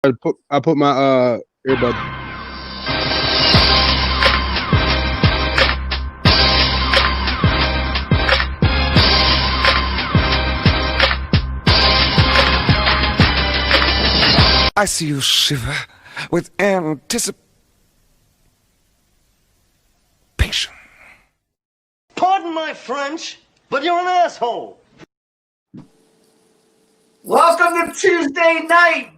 I put my earbud. I see you shiver with anticipation. Pardon my French, but you're an asshole. Welcome to Tuesday night,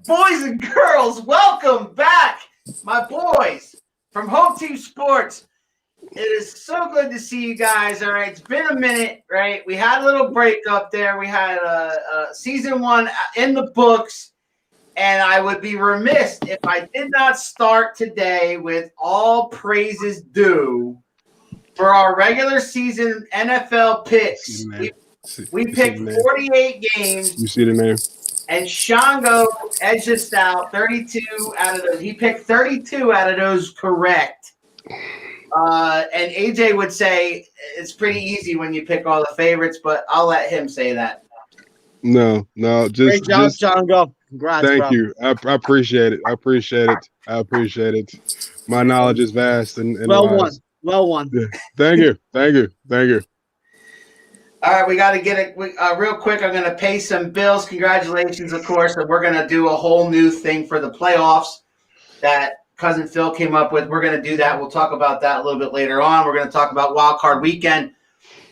boys and girls. Welcome back, my boys from Home Team Sports. It is so good to see you guys. All right, it's been a minute, right? We had a little break up there. We had season 1 in the books, and I would be remiss if I did not start today with all praises due for our regular season NFL picks. We picked 48 games. You see the name? And Shango edged us out 32 out of those. He picked 32 out of those correct. And AJ would say it's pretty easy when you pick all the favorites, but I'll let him say that. No, Great job, Shango. Congrats, thank bro. you. I appreciate it. My knowledge is vast and wise. Well won. Yeah. Thank you. All right, we got to get it real quick. I'm going to pay some bills. Congratulations, of course. And we're going to do a whole new thing for the playoffs that Cousin Phil came up with. We're going to do that. We'll talk about that a little bit later on. We're going to talk about wildcard weekend.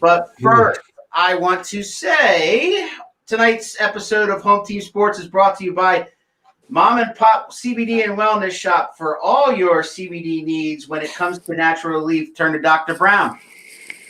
But first, I want to say tonight's episode of Home Team Sports is brought to you by Mom and Pop CBD and Wellness Shop. For all your CBD needs when it comes to natural relief, turn to Dr. Brown.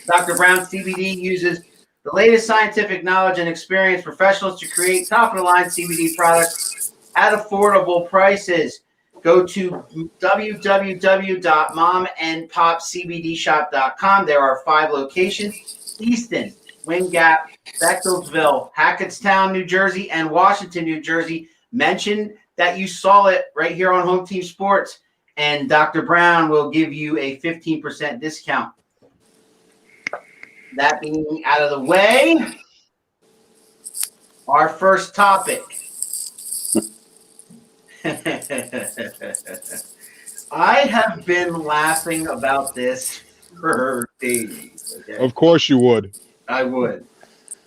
Dr. Brown CBD uses the latest scientific knowledge and experience professionals to create top-of-the-line CBD products at affordable prices. Go to www.momandpopcbdshop.com. There are 5 locations: Easton, Wind Gap, Bechtelsville, Hackettstown, New Jersey, and Washington, New Jersey. Mention that you saw it right here on Home Team Sports, and Dr. Brown will give you a 15% discount. That being out of the way, our first topic. I have been laughing about this for days. Okay? Of course you would. I would.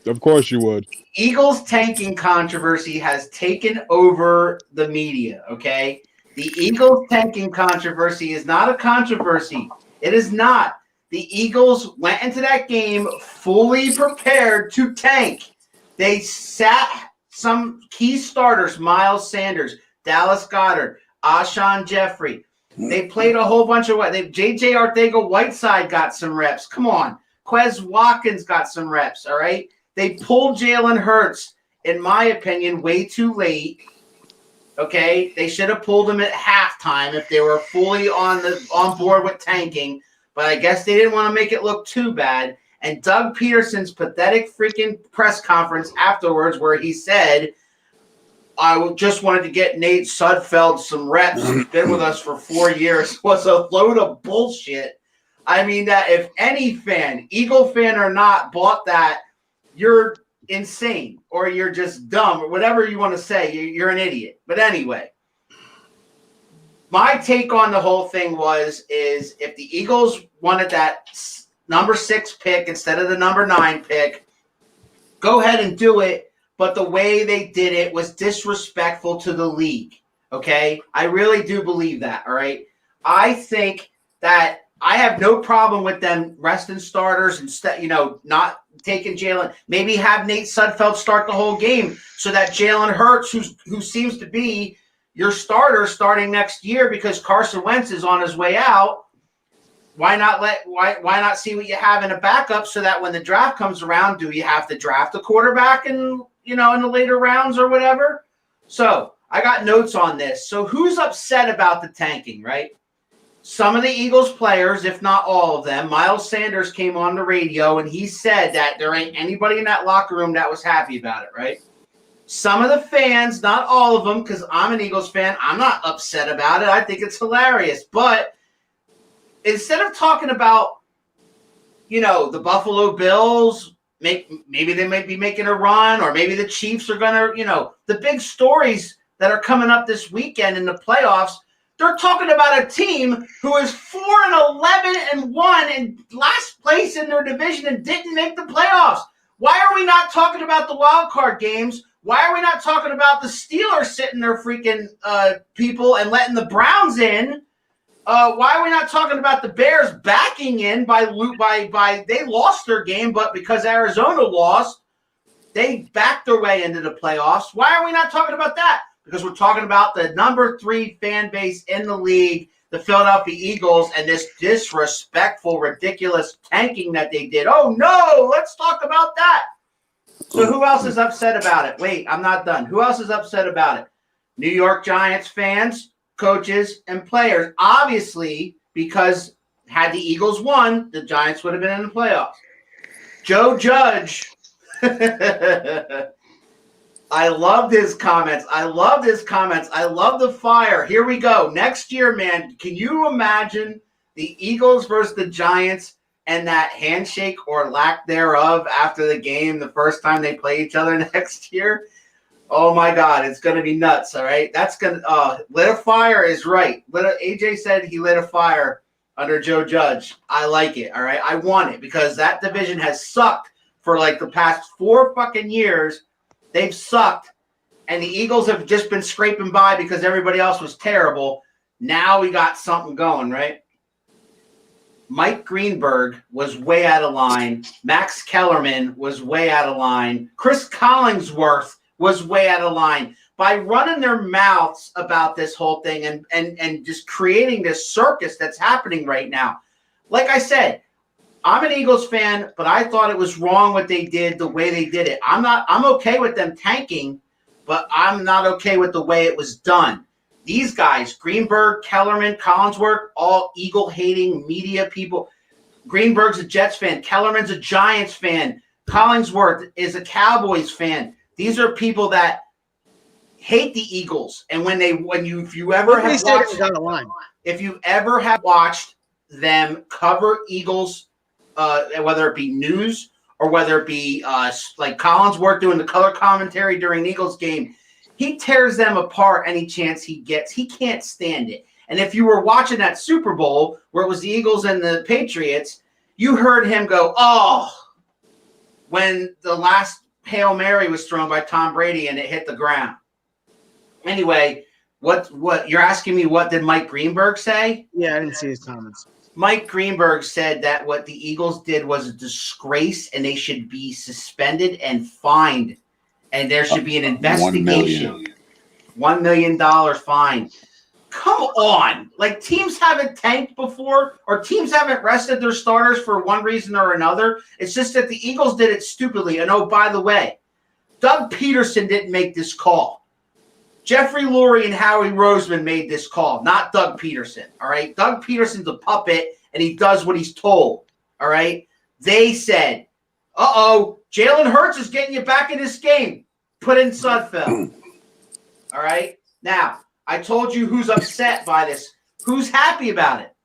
Of course you would. Eagles tanking controversy has taken over the media, okay? The Eagles tanking controversy is not a controversy. It is not. The Eagles went into that game fully prepared to tank. They sat some key starters, Miles Sanders, Dallas Goedert, Alshon Jeffrey. They played a whole bunch of what? J.J. Arcega-Whiteside got some reps. Come on. Quez Watkins got some reps, all right? They pulled Jalen Hurts, in my opinion, way too late. Okay? They should have pulled him at halftime if they were fully on board with tanking. But I guess they didn't want to make it look too bad. And Doug Peterson's pathetic freaking press conference afterwards where he said, I just wanted to get Nate Sudfeld some reps. He's been with us for 4 years. Was a load of bullshit. I mean, that if any fan, Eagle fan or not, bought that, you're insane or you're just dumb or whatever you want to say. You're an idiot. But anyway. My take on the whole thing is if the Eagles wanted that number 6 pick instead of the number 9 pick, go ahead and do it. But the way they did it was disrespectful to the league. Okay? I really do believe that. All right? I think that I have no problem with them resting starters and not taking Jalen. Maybe have Nate Sudfeld start the whole game so that Jalen Hurts, who seems to be your starter starting next year because Carson Wentz is on his way out. Why not see what you have in a backup so that when the draft comes around, do you have to draft a quarterback in the later rounds or whatever? So I got notes on this. So who's upset about the tanking, right? Some of the Eagles players, if not all of them. Miles Sanders came on the radio and he said that there ain't anybody in that locker room that was happy about it, right? Some of the fans, not all of them, because I'm an Eagles fan, I'm not upset about it. I think it's hilarious. But instead of talking about, the Buffalo Bills, maybe they might be making a run, or maybe the Chiefs are going to, the big stories that are coming up this weekend in the playoffs, they're talking about a team who is 4-11-1 and last place in their division and didn't make the playoffs. Why are we not talking about the wild card games? Why are we not talking about the Steelers sitting their freaking people and letting the Browns in? Why are we not talking about the Bears backing in by they lost their game, but because Arizona lost, they backed their way into the playoffs. Why are we not talking about that? Because we're talking about the number 3 fan base in the league, the Philadelphia Eagles, and this disrespectful, ridiculous tanking that they did. Oh, no, let's talk about that. So who else is upset about it? Wait, I'm not done. Who else is upset about it? New York Giants fans, coaches, and players. Obviously, because had the Eagles won, the Giants would have been in the playoffs. Joe Judge. I loved his comments. I love the fire. Here we go. Next year, man, can you imagine the Eagles versus the Giants and that handshake or lack thereof after the game the first time they play each other next year? Oh, my God. It's going to be nuts, all right? That's going to lit a fire is right. AJ said he lit a fire under Joe Judge. I like it, all right? I want it because that division has sucked for like the past 4 fucking years. They've sucked, and the Eagles have just been scraping by because everybody else was terrible. Now we got something going, right? Mike Greenberg was way out of line. Max Kellerman was way out of line. Chris Collinsworth was way out of line. By running their mouths about this whole thing and just creating this circus that's happening right now. Like I said, I'm an Eagles fan, but I thought it was wrong what they did, the way they did it. I'm okay with them tanking, but I'm not okay with the way it was done. These guys, Greenberg, Kellerman, Collinsworth, all Eagle-hating media people. Greenberg's a Jets fan. Kellerman's a Giants fan. Collinsworth is a Cowboys fan. These are people that hate the Eagles. And if you ever have watched them cover Eagles, whether it be news or whether it be like Collinsworth doing the color commentary during the Eagles game, he tears them apart any chance he gets. He can't stand it. And if you were watching that Super Bowl where it was the Eagles and the Patriots, you heard him go, oh, when the last Hail Mary was thrown by Tom Brady and it hit the ground. Anyway, what you're asking me, what did Mike Greenberg say? Yeah, I didn't see his comments. Mike Greenberg said that what the Eagles did was a disgrace and they should be suspended and fined. And there should be an investigation. $1 million fine. Come on. Like, teams haven't tanked before or teams haven't rested their starters for one reason or another. It's just that the Eagles did it stupidly. And, oh, by the way, Doug Peterson didn't make this call. Jeffrey Lurie and Howie Roseman made this call, not Doug Peterson, all right? Doug Peterson's a puppet, and he does what he's told, all right? They said, Jalen Hurts is getting you back in this game. Put in Sudfeld, all right? Now, I told you who's upset by this. Who's happy about it?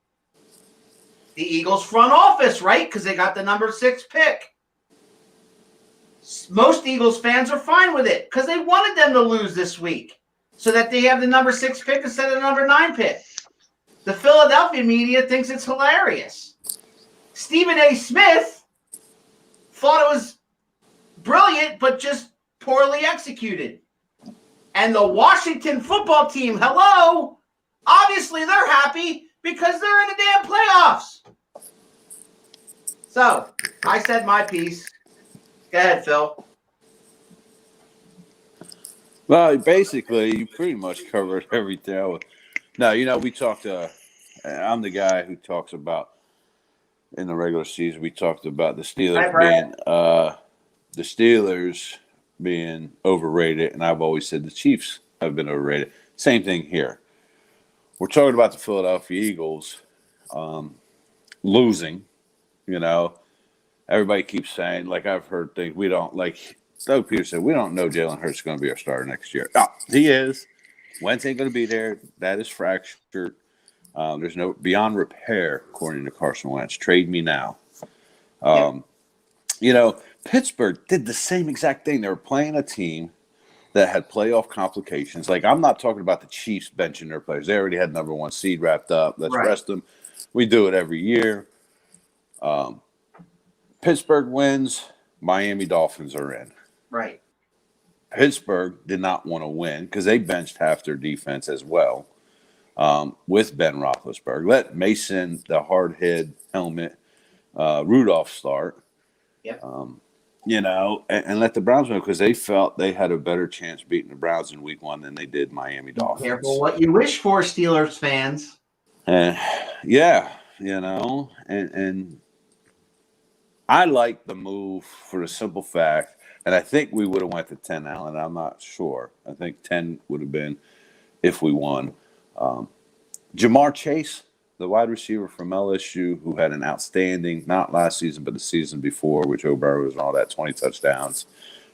The Eagles front office, right? Because they got the number 6 pick. Most Eagles fans are fine with it because they wanted them to lose this week so that they have the number 6 pick instead of the number 9 pick. The Philadelphia media thinks it's hilarious. Stephen A. Smith thought it was brilliant, but just poorly executed. And the Washington football team, hello, obviously they're happy because they're in the damn playoffs. So, I said my piece. Go ahead, Phil. Well, basically, you pretty much covered everything. Now, we talked. I'm the guy who talks about in the regular season. We talked about the Steelers being overrated, and I've always said the Chiefs have been overrated. Same thing here. We're talking about the Philadelphia Eagles losing. Everybody keeps saying, like I've heard things, we don't, like Doug Peterson said, we don't know Jalen Hurts is going to be our starter next year. No, he is. Wentz ain't going to be there. That is fractured. There's no beyond repair, according to Carson Wentz. Trade me now. Pittsburgh did the same exact thing. They were playing a team that had playoff complications. Like, I'm not talking about the Chiefs benching their players. They already had number 1 seed wrapped up. Let's rest them. We do it every year. Pittsburgh wins. Miami Dolphins are in. Right. Pittsburgh did not want to win because they benched half their defense as well with Ben Roethlisberger. Let Mason, the hard head helmet, Rudolph start. Yep. And let the Browns win because they felt they had a better chance beating the Browns in week 1 than they did Miami Dolphins. Careful what you wish for, Steelers fans. And and I like the move for the simple fact, and I think we would have went to 10, Alan. I'm not sure. I think 10 would have been if we won. Jamar Chase, the wide receiver from LSU, who had an outstanding, not last season, but the season before, with Joe Burrow and all that, 20 touchdowns,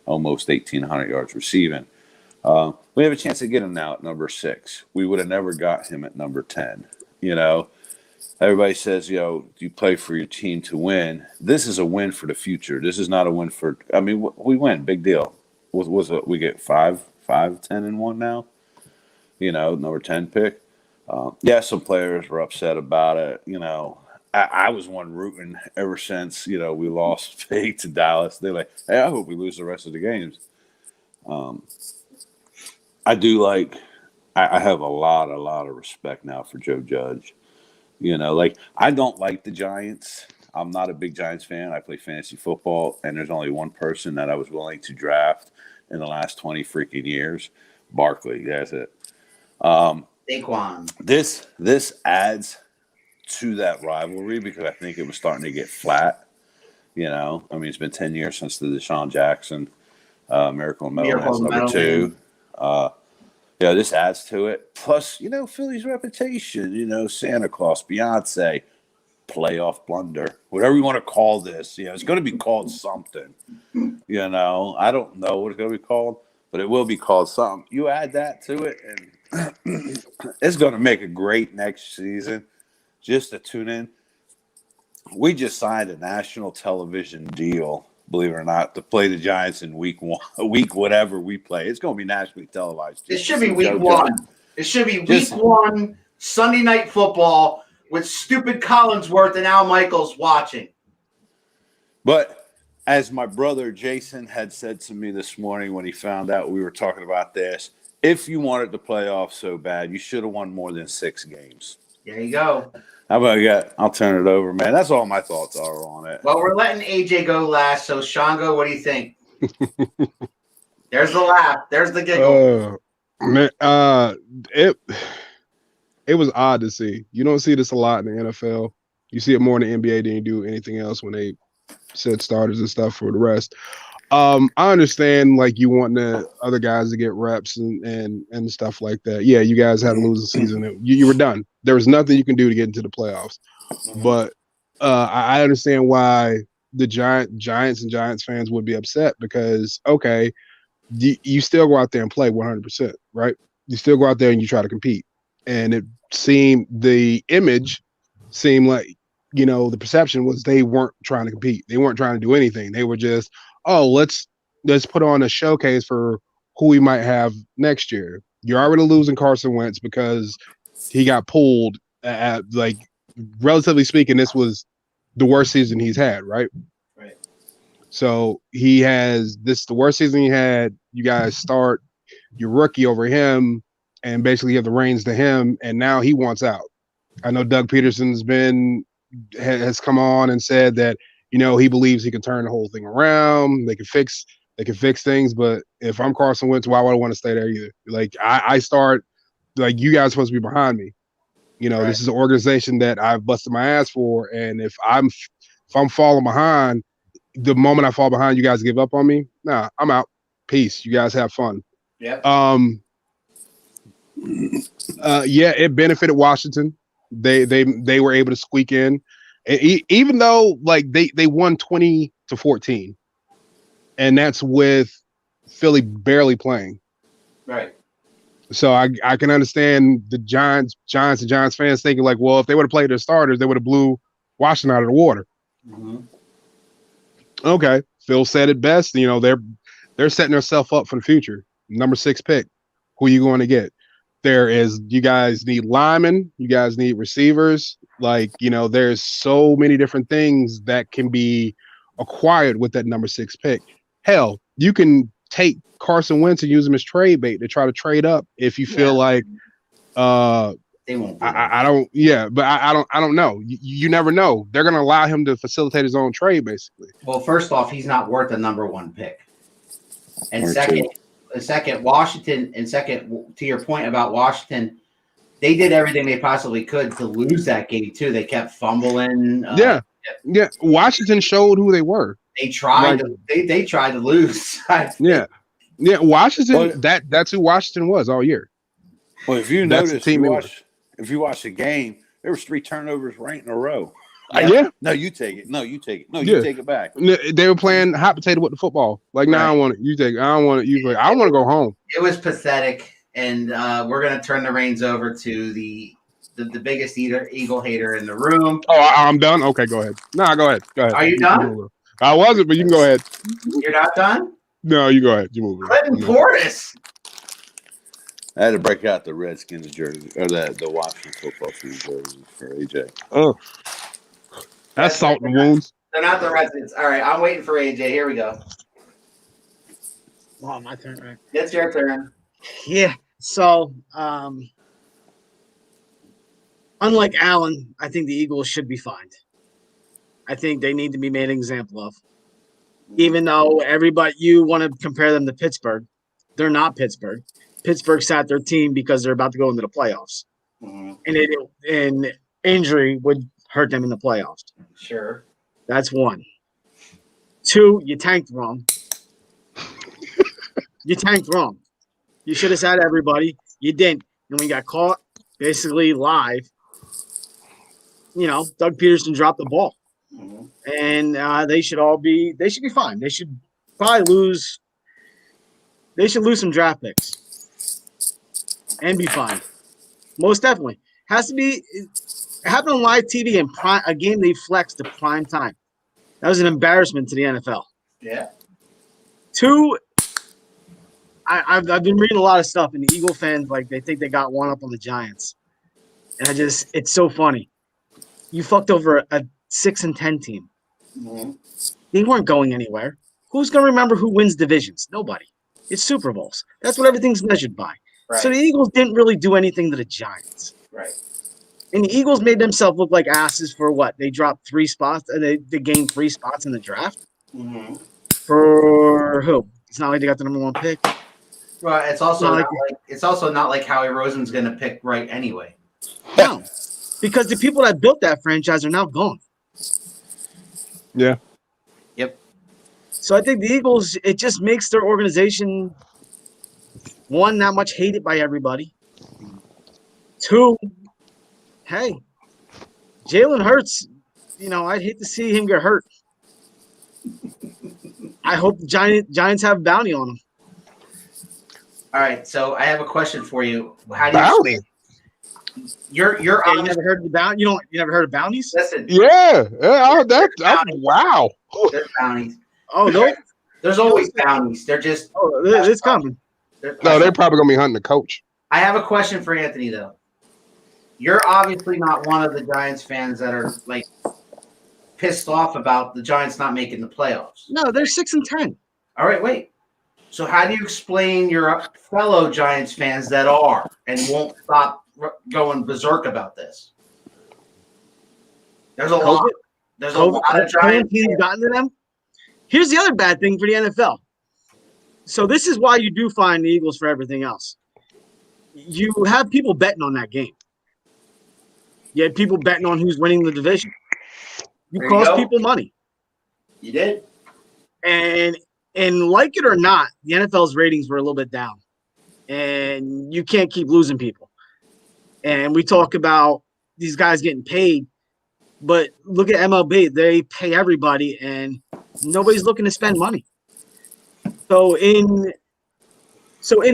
almost 1,800 yards receiving. We have a chance to get him now at number 6. We would have never got him at number 10. Everybody says, do you play for your team to win? This is a win for the future. This is not a win for – I mean, we win. Big deal. We get 5, 10, and 1 now? Number 10 pick. Some players were upset about it. I was one rooting ever since, we lost big to Dallas. They're like, hey, I hope we lose the rest of the games. I do like – I have a lot of respect now for Joe Judge. I don't like the Giants. I'm not a big Giants fan. I play fantasy football, and there's only one person that I was willing to draft in the last 20 freaking years. Barkley, that's it. Saquon. This adds to that rivalry because I think it was starting to get flat. It's been 10 years since the Deshaun Jackson Miracle on Metal Man's number 2. This adds to it. Plus, Philly's reputation, Santa Claus, Beyonce, playoff blunder, whatever you want to call this. It's going to be called something. I don't know what it's going to be called, but it will be called something. You add that to it, and it's going to make a great next season just to tune in. We just signed a national television deal, believe it or not, to play the Giants in week whatever we play. It's going to be nationally televised. It should be week 1. It should be week 1, Sunday Night Football, with stupid Collinsworth and Al Michaels watching. But as my brother Jason had said to me this morning when he found out we were talking about this, if you wanted the playoffs so bad, you should have won more than 6 games. There you go. How about that? I'll turn it over, man. That's all my thoughts are on it. Well, we're letting AJ go last, so Shango, what do you think? There's the laugh. There's the giggle. Man, it was odd to see. You don't see this a lot in the NFL. You see it more in the NBA than you do anything else when they set starters and stuff for the rest. I understand you want the other guys to get reps and stuff like that. Yeah, you guys had a losing season. You were done. There was nothing you can do to get into the playoffs. But I understand why the Giants and Giants fans would be upset because, okay, you still go out there and play 100%, right? You still go out there and you try to compete. And the image seemed like, the perception was they weren't trying to compete. They weren't trying to do anything. They were just, let's put on a showcase for who we might have next year. You're already losing Carson Wentz because he got pulled at, relatively speaking, this was the worst season he's had, right? Right. So the worst season he had. You guys start your rookie over him and basically give the reins to him, and now he wants out. I know Doug Peterson's has come on and said that, he believes he can turn the whole thing around. They can fix things, but if I'm Carson Wentz, why would I want to stay there either? I start, you guys are supposed to be behind me. Right. This is an organization that I've busted my ass for, and if I'm falling behind, the moment I fall behind, you guys give up on me. Nah, I'm out. Peace. You guys have fun. Yep. It benefited Washington. They were able to squeak in. Even though they won 20-14, and that's with Philly barely playing. Right. So I can understand the Giants and Giants fans thinking well, if they would have played their starters, they would have blew Washington out of the water. Mm-hmm. Okay. Phil said it best. They're setting themselves up for the future. number 6 pick. Who you going to get? You guys need linemen, you guys need receivers. Like, there's so many different things that can be acquired with that number 6 pick. Hell, you can take Carson Wentz and use him as trade bait to try to trade up if you feel like they won't. I don't know. You never know. They're going to allow him to facilitate his own trade, basically. Well, first off, he's not worth a number 1 pick. And Or second, Washington, and second, to your point about Washington, they did everything they possibly could to lose that game too. They kept fumbling. Yeah. Washington showed who they were. They tried. They tried to lose. Yeah. Washington. That's who Washington was all year. Well, if you That's the notice, team if you watch the game, there was 3 turnovers right in a row. Yeah. No, you take it. No, you take it. No, Yeah. you take it back. They were playing hot potato with the football. Like, now I want it. You take it. I don't want it. You play. I want to go home. It was pathetic. And we're going to turn the reins over to the biggest Eagle hater in the room. Oh, I'm done? Okay, go ahead. No, go ahead. Go ahead. Are you done? I wasn't, but you can go ahead. You're not done? No, you go ahead. You move. Clinton Portis. I had to break out the Redskins jersey or the Washington football team jersey for AJ. Oh, that's salt in the wounds. They're not the Redskins. All right, I'm waiting for AJ. Here we go. Wow, my turn, right? It's your turn. Yeah. So, unlike Allen, I think the Eagles should be fined. I think they need to be made an example of. Even though you want to compare them to Pittsburgh, they're not Pittsburgh. Pittsburgh sat their team because they're about to go into the playoffs, and injury would hurt them in the playoffs. Sure. That's 1. 2, you tanked wrong. You tanked wrong. You should have said everybody. You didn't. And when you got caught basically live, Doug Peterson dropped the ball. And they should be fine. They should probably lose. They should lose some draft picks and be fine. Most definitely. Has to be. It happened on live TV in a game they flexed to prime time. That was an embarrassment to the NFL. Yeah. 2, I've been reading a lot of stuff, and the Eagle fans, they think they got one up on the Giants. And it's so funny. You fucked over a 6-10 team. They weren't going anywhere. Who's going to remember who wins divisions? Nobody. It's Super Bowls. That's what everything's measured by. Right. So the Eagles didn't really do anything to the Giants. Right. And the Eagles made themselves look like asses for what? They dropped 3 spots. They gained 3 spots in the draft. For who? It's not like they got the number 1 pick. Well, it's also not like Howie Roseman's going to pick right anyway. No, because the people that built that franchise are now gone. Yeah. Yep. So I think the Eagles, it just makes their organization, 1, not much hated by everybody. 2, hey, Jalen Hurts, I'd hate to see him get hurt. I hope the Giants have a bounty on him. All right, so I have a question for you. How do Bounty? You're You never heard of bounty? You never heard of bounties? Listen. Yeah. Wow. There's bounties. Oh no, There's always bounties. They're just. Oh, it's coming. No, they're probably gonna be hunting the coach. I have a question for Anthony though. You're obviously not one of the Giants fans that are pissed off about the Giants not making the playoffs. No, they're 6-10. All right, wait. So how do you explain your fellow Giants fans that are and won't stop going berserk about this? There's a lot. There's a lot of Giants teams gotten to them. Here's the other bad thing for the NFL. So this is why you do find the Eagles for everything else. You have people betting on that game. You had people betting on who's winning the division. You cost people money. You did. And like it or not, the NFL's ratings were a little bit down. And you can't keep losing people. And we talk about these guys getting paid, but look at MLB. They pay everybody, and nobody's looking to spend money. So in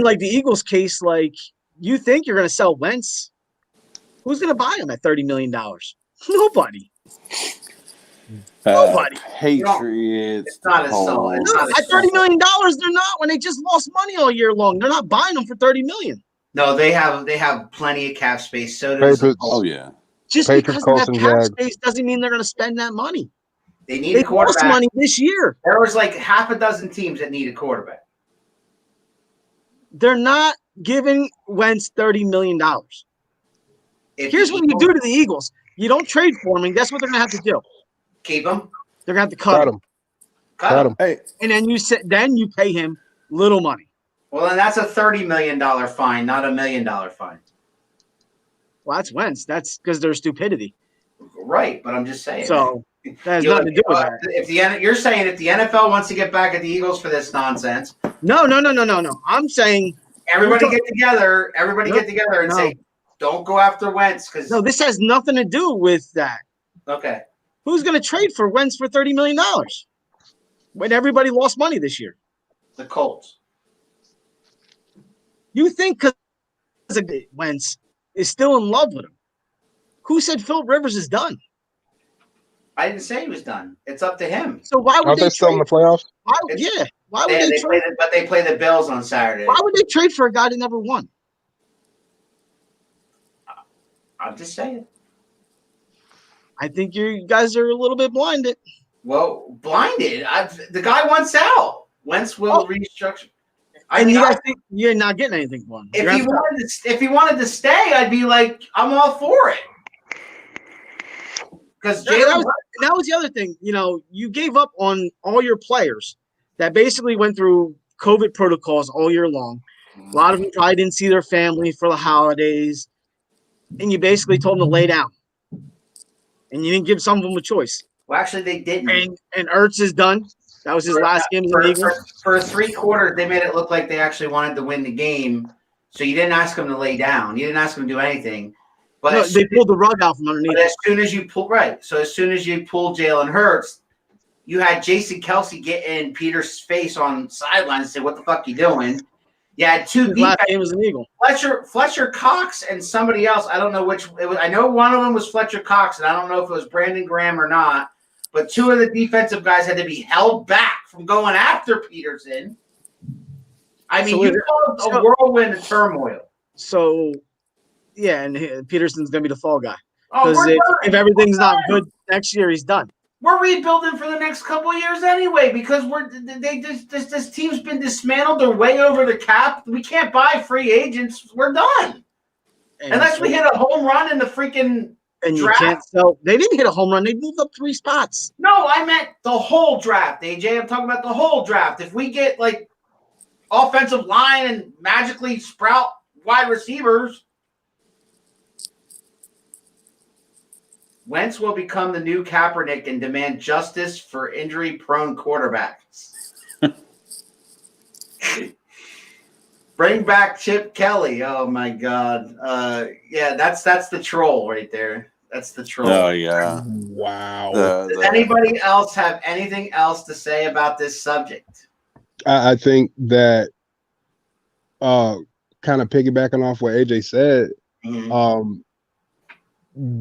like the Eagles case, you think you're going to sell Wentz. Who's going to buy him at $30 million? Nobody. Nobody. Patriots. It's not as solid. It's not as At $30 million, they're not. When they just lost money all year long, they're not buying them for $30 million. No, they have plenty of cap space. So does the Patriots. Colts. Oh yeah. Just Patriots, because they have Colts, and cap Jags. space doesn't mean they're going to spend that money. They need They a quarterback. lost money this year. There was like half a dozen teams that need a quarterback. They're not giving Wentz $30 million. Here's what you do to the Eagles. You don't trade for him, and guess what they're going to have to do? Keep him. They're going to have to cut him. Cut him. Hey, And then you pay him little money. Well, then that's a $30 million fine, not $1 million fine. Well, that's Wentz. That's because their stupidity. Right, but I'm just saying. So that has nothing to do with that. You're saying if the NFL wants to get back at the Eagles for this nonsense, No. I'm saying everybody get together and say, don't go after Wentz because no. This has nothing to do with that. Okay. Who's going to trade for Wentz for $30 million when everybody lost money this year? The Colts. You think because Wentz is still in love with him? Who said Philip Rivers is done? I didn't say he was done. It's up to him. So why would Aren't they still in the playoffs? Why would they trade? But they play the Bills on Saturday. Why would they trade for a guy that never won? I'm just saying. I think you guys are a little bit blinded. Well, blinded. The guy wants out. Wentz will restructure. You guys think you're not getting anything for him. If he wanted to stay, I'd be like, I'm all for it. Because that was the other thing. You know, you gave up on all your players that basically went through COVID protocols all year long. A lot of them probably didn't see their family for the holidays. And you basically told them to lay down. And you didn't give some of them a choice. Well, actually, they didn't. And Ertz is done. That was his last game as an Eagle. For 3 quarters, they made it look like they actually wanted to win the game. So you didn't ask them to lay down. You didn't ask them to do anything. But no, they pulled the rug out from underneath. But as soon as you pull Jalen Hurts, you had Jason Kelsey get in Peter's face on sidelines and say, "What the fuck you doing?" You had two last game was an Eagle. Fletcher Cox and somebody else. I don't know which. I know one of them was Fletcher Cox, and I don't know if it was Brandon Graham or not. But 2 of the defensive guys had to be held back from going after Peterson. I mean, you caused a whirlwind of turmoil. So, yeah, and Peterson's going to be the fall guy. Oh, Because if everything's not good next year, he's done. We're rebuilding for the next couple of years anyway because this team's been dismantled. They're way over the cap. We can't buy free agents. We're done. Unless we hit a home run in the freaking and you draft. Can't sell. They didn't hit a home run. They moved up 3 spots. No, I meant the whole draft, AJ. I'm talking about the whole draft. If we get like offensive line and magically sprout wide receivers, Wentz will become the new Kaepernick and demand justice for injury-prone quarterbacks. Bring back Chip Kelly. Oh my God. Yeah, that's the troll right there. That's the troll. Oh yeah. Wow. Does anybody else have anything else to say about this subject? I think that kind of piggybacking off what AJ said,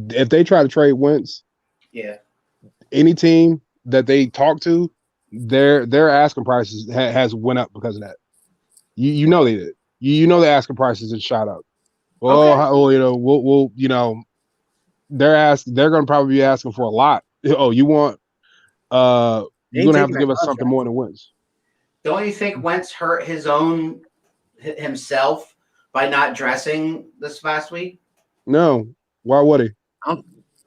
if they try to trade Wentz, any team that they talk to, their asking prices has went up because of that. You know they did. You know the asking prices had shot up. Well, they're going to probably be asking for a lot. Oh, you want you're going to have to give us something more than Wentz. Don't you think Wentz hurt himself by not dressing this past week? No. Why would he?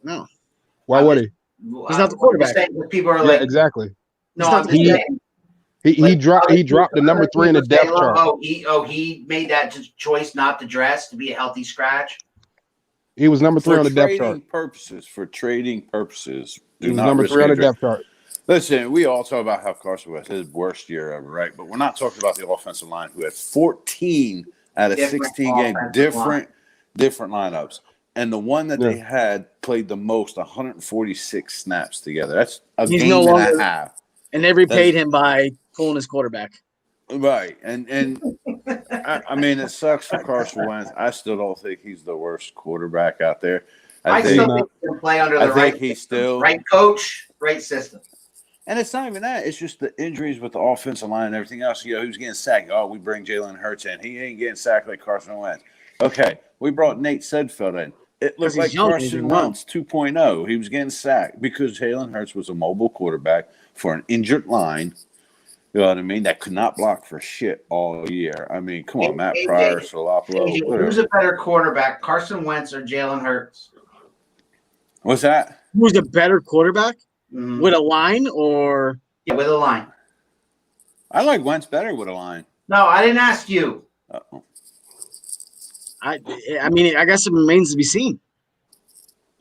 No. Why would he? He's not the quarterback. People are like, exactly. No, I'm just saying. He dropped the number 3 in the depth chart. He made that choice not to dress to be a healthy scratch. He was number 3 on the depth chart. For trading purposes. He was number 3 on the depth chart. Listen, we all talk about how Carson Wentz his worst year ever, right? But we're not talking about the offensive line who had 14 out of 16 games, different lineups. And the one that they had played the most, 146 snaps together. That's a game and a half. And they repaid him by pulling his quarterback. Right. And I mean, it sucks for Carson Wentz. I still don't think he's the worst quarterback out there. I still think he can play under the right coach. Great system. And it's not even that. It's just the injuries with the offensive line and everything else. You know, who's getting sacked? Oh, we bring Jalen Hurts in. He ain't getting sacked like Carson Wentz. Okay, we brought Nate Sedfeld in. It looked like Carson Wentz 2.0. He was getting sacked because Jalen Hurts was a mobile quarterback for an injured line. You know what I mean? That could not block for shit all year. I mean, come on, Matt Pryor, Solopolo. Who's a better quarterback, Carson Wentz or Jalen Hurts? What's that? Who's a better quarterback? With a line or? Yeah, with a line. I like Wentz better with a line. No, I didn't ask you. Uh-oh. I mean, I guess it remains to be seen.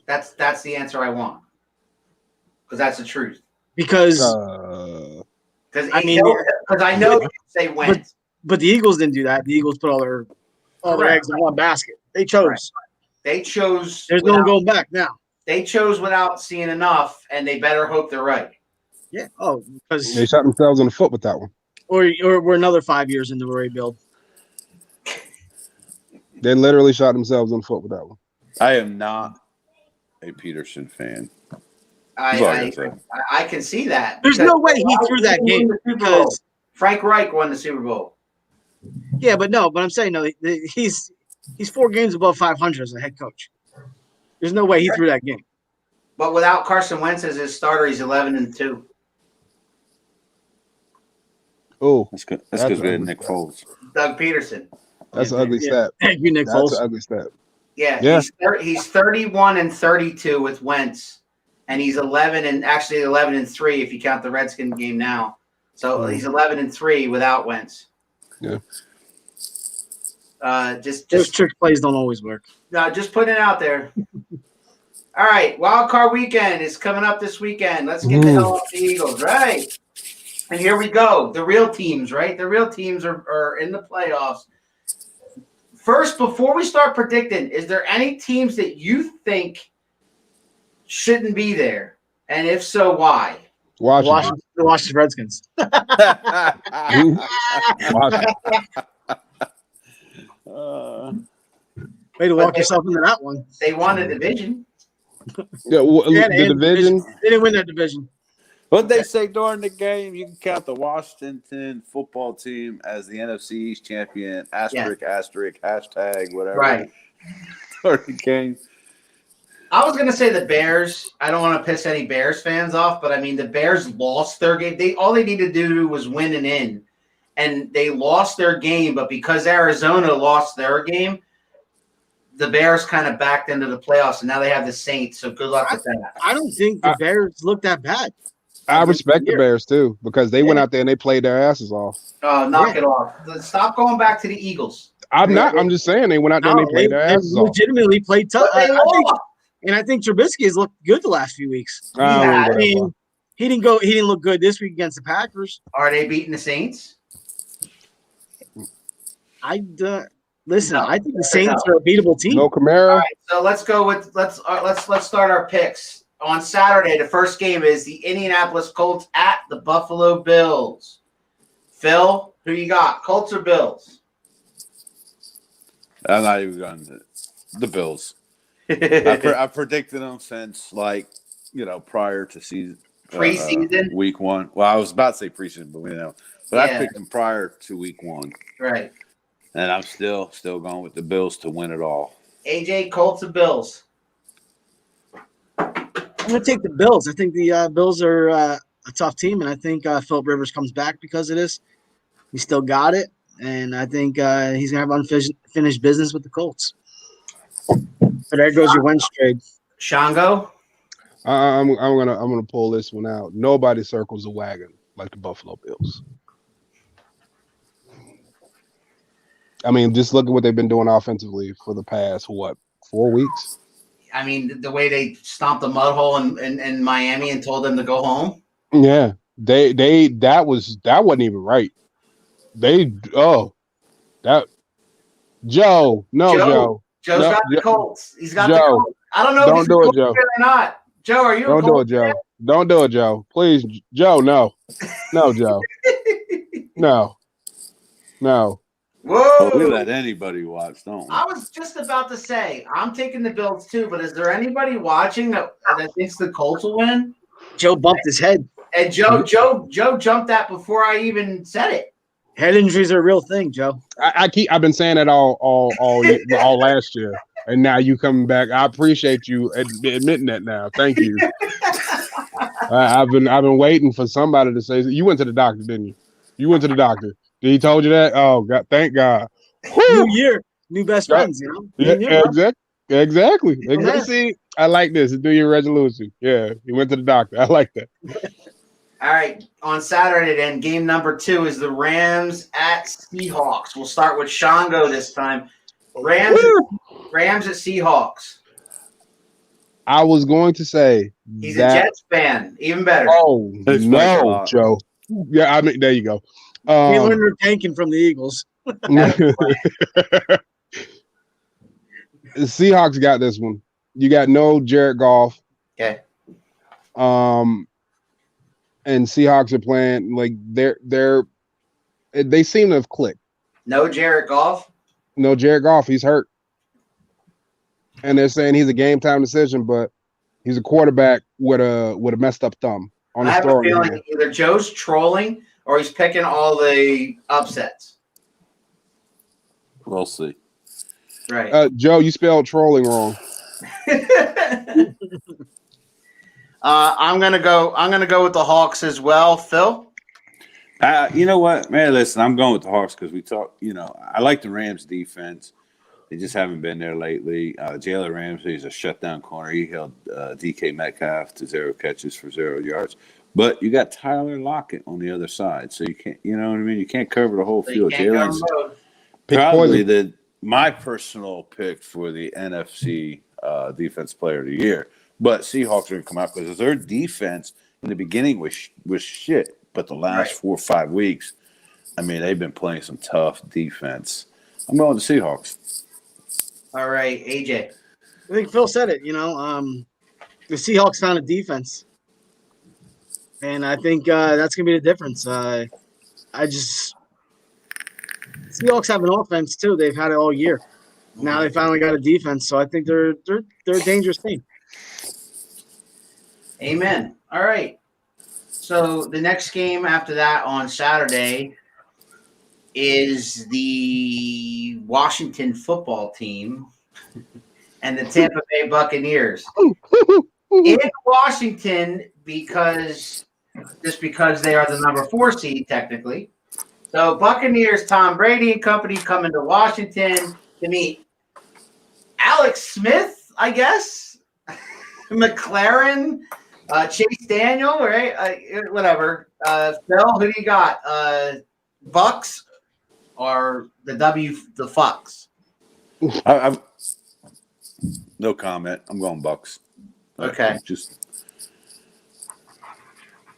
That's the answer I want. Because that's the truth. Because I know you say Wentz. But the Eagles didn't do that. The Eagles put all their eggs in one basket. They chose. Right. They chose. There's no going back now. They chose without seeing enough, and they better hope they're right. Yeah. Oh, because they shot themselves in the foot with that one. Or we're another 5 years into a rebuild. They literally shot themselves in the foot with that one. I am not a Peterson fan. I can see that. There's no way he threw that game because Frank Reich won the Super Bowl. Yeah, but I'm saying no. He's 4 games above 500 as a head coach. There's no way he threw that game. But without Carson Wentz as his starter, he's 11-2. Oh, that's good. That's because we had Nick Foles. Doug Peterson. That's an ugly stat. Thank you, Nick Foles. That's an ugly stat. Yeah. He's 31-32 with Wentz, and he's 11-3 if you count the Redskin game now. So he's 11-3 without Wentz. Yeah. Those trick plays don't always work. No, just putting it out there. All right, Wild Card Weekend is coming up this weekend. Let's get the hell off the Eagles, right? And here we go. The real teams, right? The real teams are in the playoffs. First, before we start predicting, is there any teams that you think shouldn't be there? And if so, why? Washington Redskins. Way to walk yourself into that one. They won a division. Yeah, the division. They didn't win that division. What they say during the game, you can count the Washington football team as the NFC East champion, asterisk, hashtag, whatever. Right. During the game. I was going to say the Bears. I don't want to piss any Bears fans off, but I mean, the Bears lost their game. All they needed to do was win and in. And they lost their game, but because Arizona lost their game, the Bears kind of backed into the playoffs, and now they have the Saints, so good luck with that. I don't think the Bears look that bad. I respect the Bears, too, because they went out there and they played their asses off. Oh, knock it off. Stop going back to the Eagles. I'm not. I'm just saying they went out there and they played their asses off. Legitimately played tough. I think Trubisky has looked good the last few weeks. He didn't look good this week against the Packers. Are they beating the Saints? I think the Saints are a beatable team. No Camaro. All right, so let's go with let's start our picks. On Saturday, the first game is the Indianapolis Colts at the Buffalo Bills. Phil, who you got? Colts or Bills? I'm not even going to the Bills. I predicted them since prior to season preseason week 1. Well, I was about to say preseason, but I picked them prior to week 1. Right. And I'm still going with the Bills to win it all. AJ, Colts or Bills? I'm going to take the Bills. I think the Bills are a tough team, and I think Philip Rivers comes back because of this. He still got it, and I think he's going to have unfinished business with the Colts. But there goes your Wentz trade. Shango? I'm gonna pull this one out. Nobody circles the wagon like the Buffalo Bills. I mean, just look at what they've been doing offensively for the past 4 weeks. I mean, the way they stomped a mud hole in Miami and told them to go home. Yeah, that wasn't even right. Joe's got the Colts. He's got the Colts. I don't know if he's a Colts fan or not. Joe, are you a Colts fan? Don't do it, Joe. Please, Joe, no. No, Joe. No. Whoa. We let anybody watch, don't we? I was just about to say, I'm taking the Bills too, but is there anybody watching that thinks the Colts will win? Joe bumped his head. And Joe jumped that before I even said it. Head injuries are a real thing, Joe. I've been saying that all last year, and now you coming back. I appreciate you admitting that now. Thank you. I've been waiting for somebody to say. You went to the doctor, didn't you? You went to the doctor. Did he told you that? Oh God, thank God. New year, new best friends. You know. Yeah, exactly. See, I like this. It's New Year resolution. Yeah, he went to the doctor. I like that. All right, on Saturday then, game number 2 is the Rams at Seahawks. We'll start with Shango this time. Rams at Seahawks. I was going to say he's a Jets fan. Even better. Oh no, Joe. Yeah, I mean there you go. We learned we're tanking from the Eagles. The Seahawks got this one. You got no Jared Goff. Okay. And Seahawks are playing like they seem to have clicked. No Jared Goff. No Jared Goff. He's hurt, and they're saying he's a game time decision, but he's a quarterback with a messed up thumb on his throwing. I have a feeling either Joe's trolling or he's picking all the upsets. We'll see. Right. Joe, you spelled trolling wrong. I'm gonna go with the Hawks as well, Phil. You know what, man? Listen, I'm going with the Hawks because we talk. You know, I like the Rams defense. They just haven't been there lately. Jalen Ramsey is a shutdown corner. He held DK Metcalf to 0 catches for 0 yards. But you got Tyler Lockett on the other side, so you can't. You know what I mean? You can't cover the whole field. Jalen's probably my personal pick for the NFC Defense Player of the Year. But Seahawks are going to come out because their defense in the beginning was shit. But the last 4 or 5 weeks, I mean, they've been playing some tough defense. I'm going with the Seahawks. All right, AJ. I think Phil said it. You know, the Seahawks found a defense, and I think that's going to be the difference. Seahawks have an offense too. They've had it all year. Now they finally got a defense, so I think they're a dangerous team. Amen. All right. So the next game after that on Saturday is the Washington football team and the Tampa Bay Buccaneers. In Washington because they are the number 4 seed technically. So Buccaneers, Tom Brady and company coming to Washington to meet Alex Smith, I guess, McLaren, Chase Daniel, right? Whatever. Phil, who do you got? Bucks or the Fucks? I've no comment. I'm going Bucks. Okay.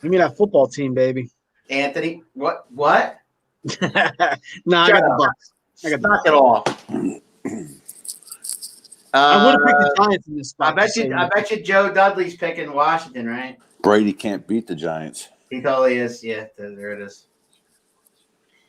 You mean that football team, baby? Anthony, what? No, I got the Bucks. Knock it off. I would have picked the Giants in this spot. I bet you Joe Dudley's picking Washington, right? Brady can't beat the Giants. He totally is. Yeah, there it is.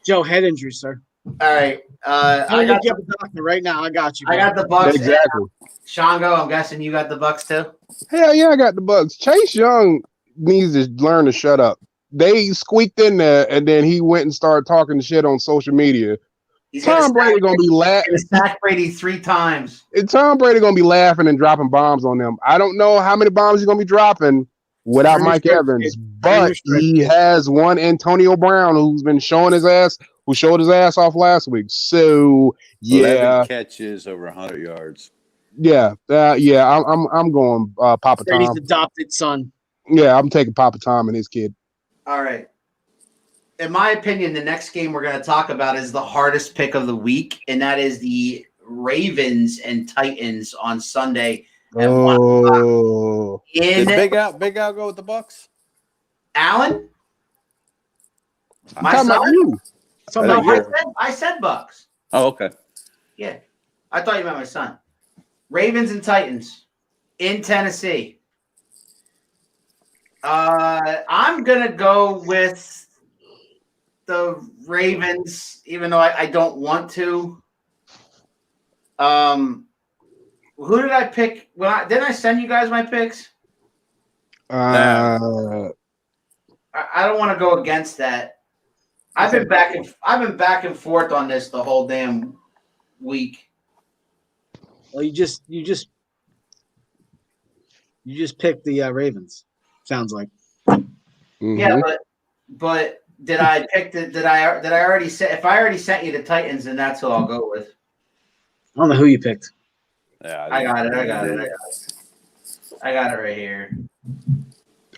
Joe, head injury, sir. All right. I got the doctor right now. I got you. I got the Bucks. Exactly. Shango, I'm guessing you got the Bucks too. Hell yeah, I got the Bucks. Chase Young needs to learn to shut up. They squeaked in there, and then he went and started talking shit on social media. Tom Brady gonna be laughing. Sack Brady 3 times. And Tom Brady gonna be laughing and dropping bombs on them. I don't know how many bombs he's gonna be dropping without Mike Evans, but he has one Antonio Brown who's been showing his ass, who showed his ass off last week. So 11 catches over 100 yards. Yeah. I'm going Papa Tom. Brady's adopted son. Yeah, I'm taking Papa Tom and his kid. All right. In my opinion, the next game we're going to talk about is the hardest pick of the week, and that is the Ravens and Titans on Sunday at 1 o'clock. Did Big Al go with the Bucks? Allen? My son? I said Bucks. Oh, okay. Yeah. I thought you meant my son. Ravens and Titans in Tennessee. I'm going to go with the Ravens, even though I don't want to. Who did I pick? Didn't I send you guys my picks? Uh, I don't want to go against that. I've been back and forth on this the whole damn week. Well, you just picked the Ravens. Sounds like. Yeah, but did I pick the? Did I already set? If I already sent you the Titans, then that's who I'll go with. I don't know who you picked. Yeah, I got it right here.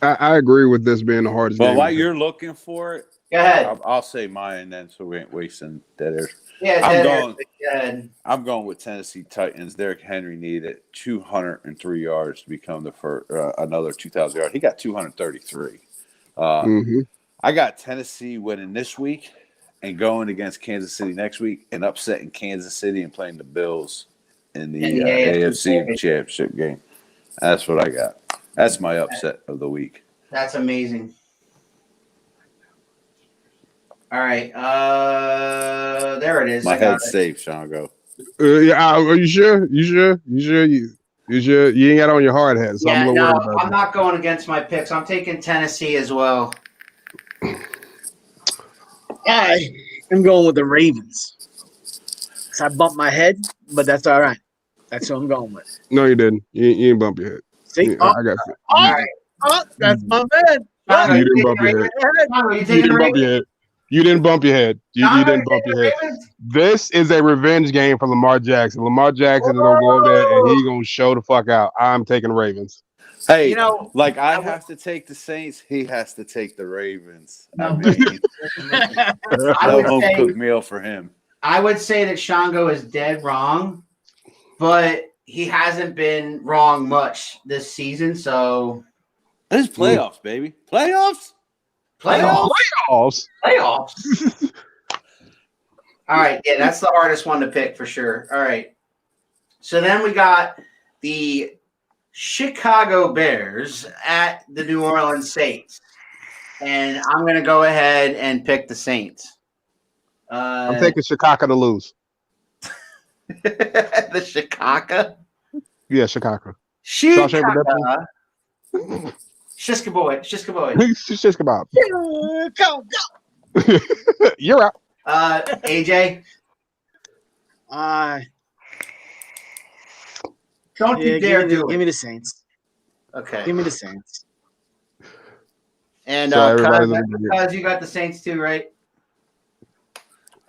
I agree with this being the hardest Well, game. while you're looking for it, Go ahead. I'll say mine then, so we ain't wasting dead air. Yeah, I'm going. I'm going with Tennessee Titans. Derrick Henry needed 203 yards to become the first another 2,000 yards. He got 233. I got Tennessee winning this week and going against Kansas City next week and upsetting Kansas City and playing the Bills in the AFC Championship game. That's what I got. That's my upset of the week. That's amazing. All right. There it is. My head's safe, Sean. Go. Yeah, are you sure? You sure? You ain't got on your hard hat, so I'm a little worried about I'm not going against my picks. I'm taking Tennessee as well. I am going with the Ravens. So I bumped my head, but that's all right. That's who I'm going with. No, you didn't. You ain't bump your head. See? Yeah, I got it. All right. That's my man. You didn't bump your head. You didn't bump your head. You didn't bump your head. You didn't bump your head. This is a revenge game for Lamar Jackson. Lamar Jackson is gonna go over there and he's gonna show the fuck out. I'm taking the Ravens. Hey, like I have to take the Saints, he has to take the Ravens. No, I mean, no home cooked meal for him. I would say that Shango is dead wrong, but he hasn't been wrong much this season. So this is playoffs, baby. Playoffs. All right, yeah, that's the hardest one to pick for sure. All right, so then we got the Chicago Bears at the New Orleans Saints, and I'm going to go ahead and pick the Saints. I'm taking Chicago to lose. The Chicago? Yeah, Chicago. Shiska boy. Shiska Bob. Go. You're out. AJ? Don't you dare do it. Give me the Saints. Okay. Give me the Saints. And So Cuz, you got the Saints too, right?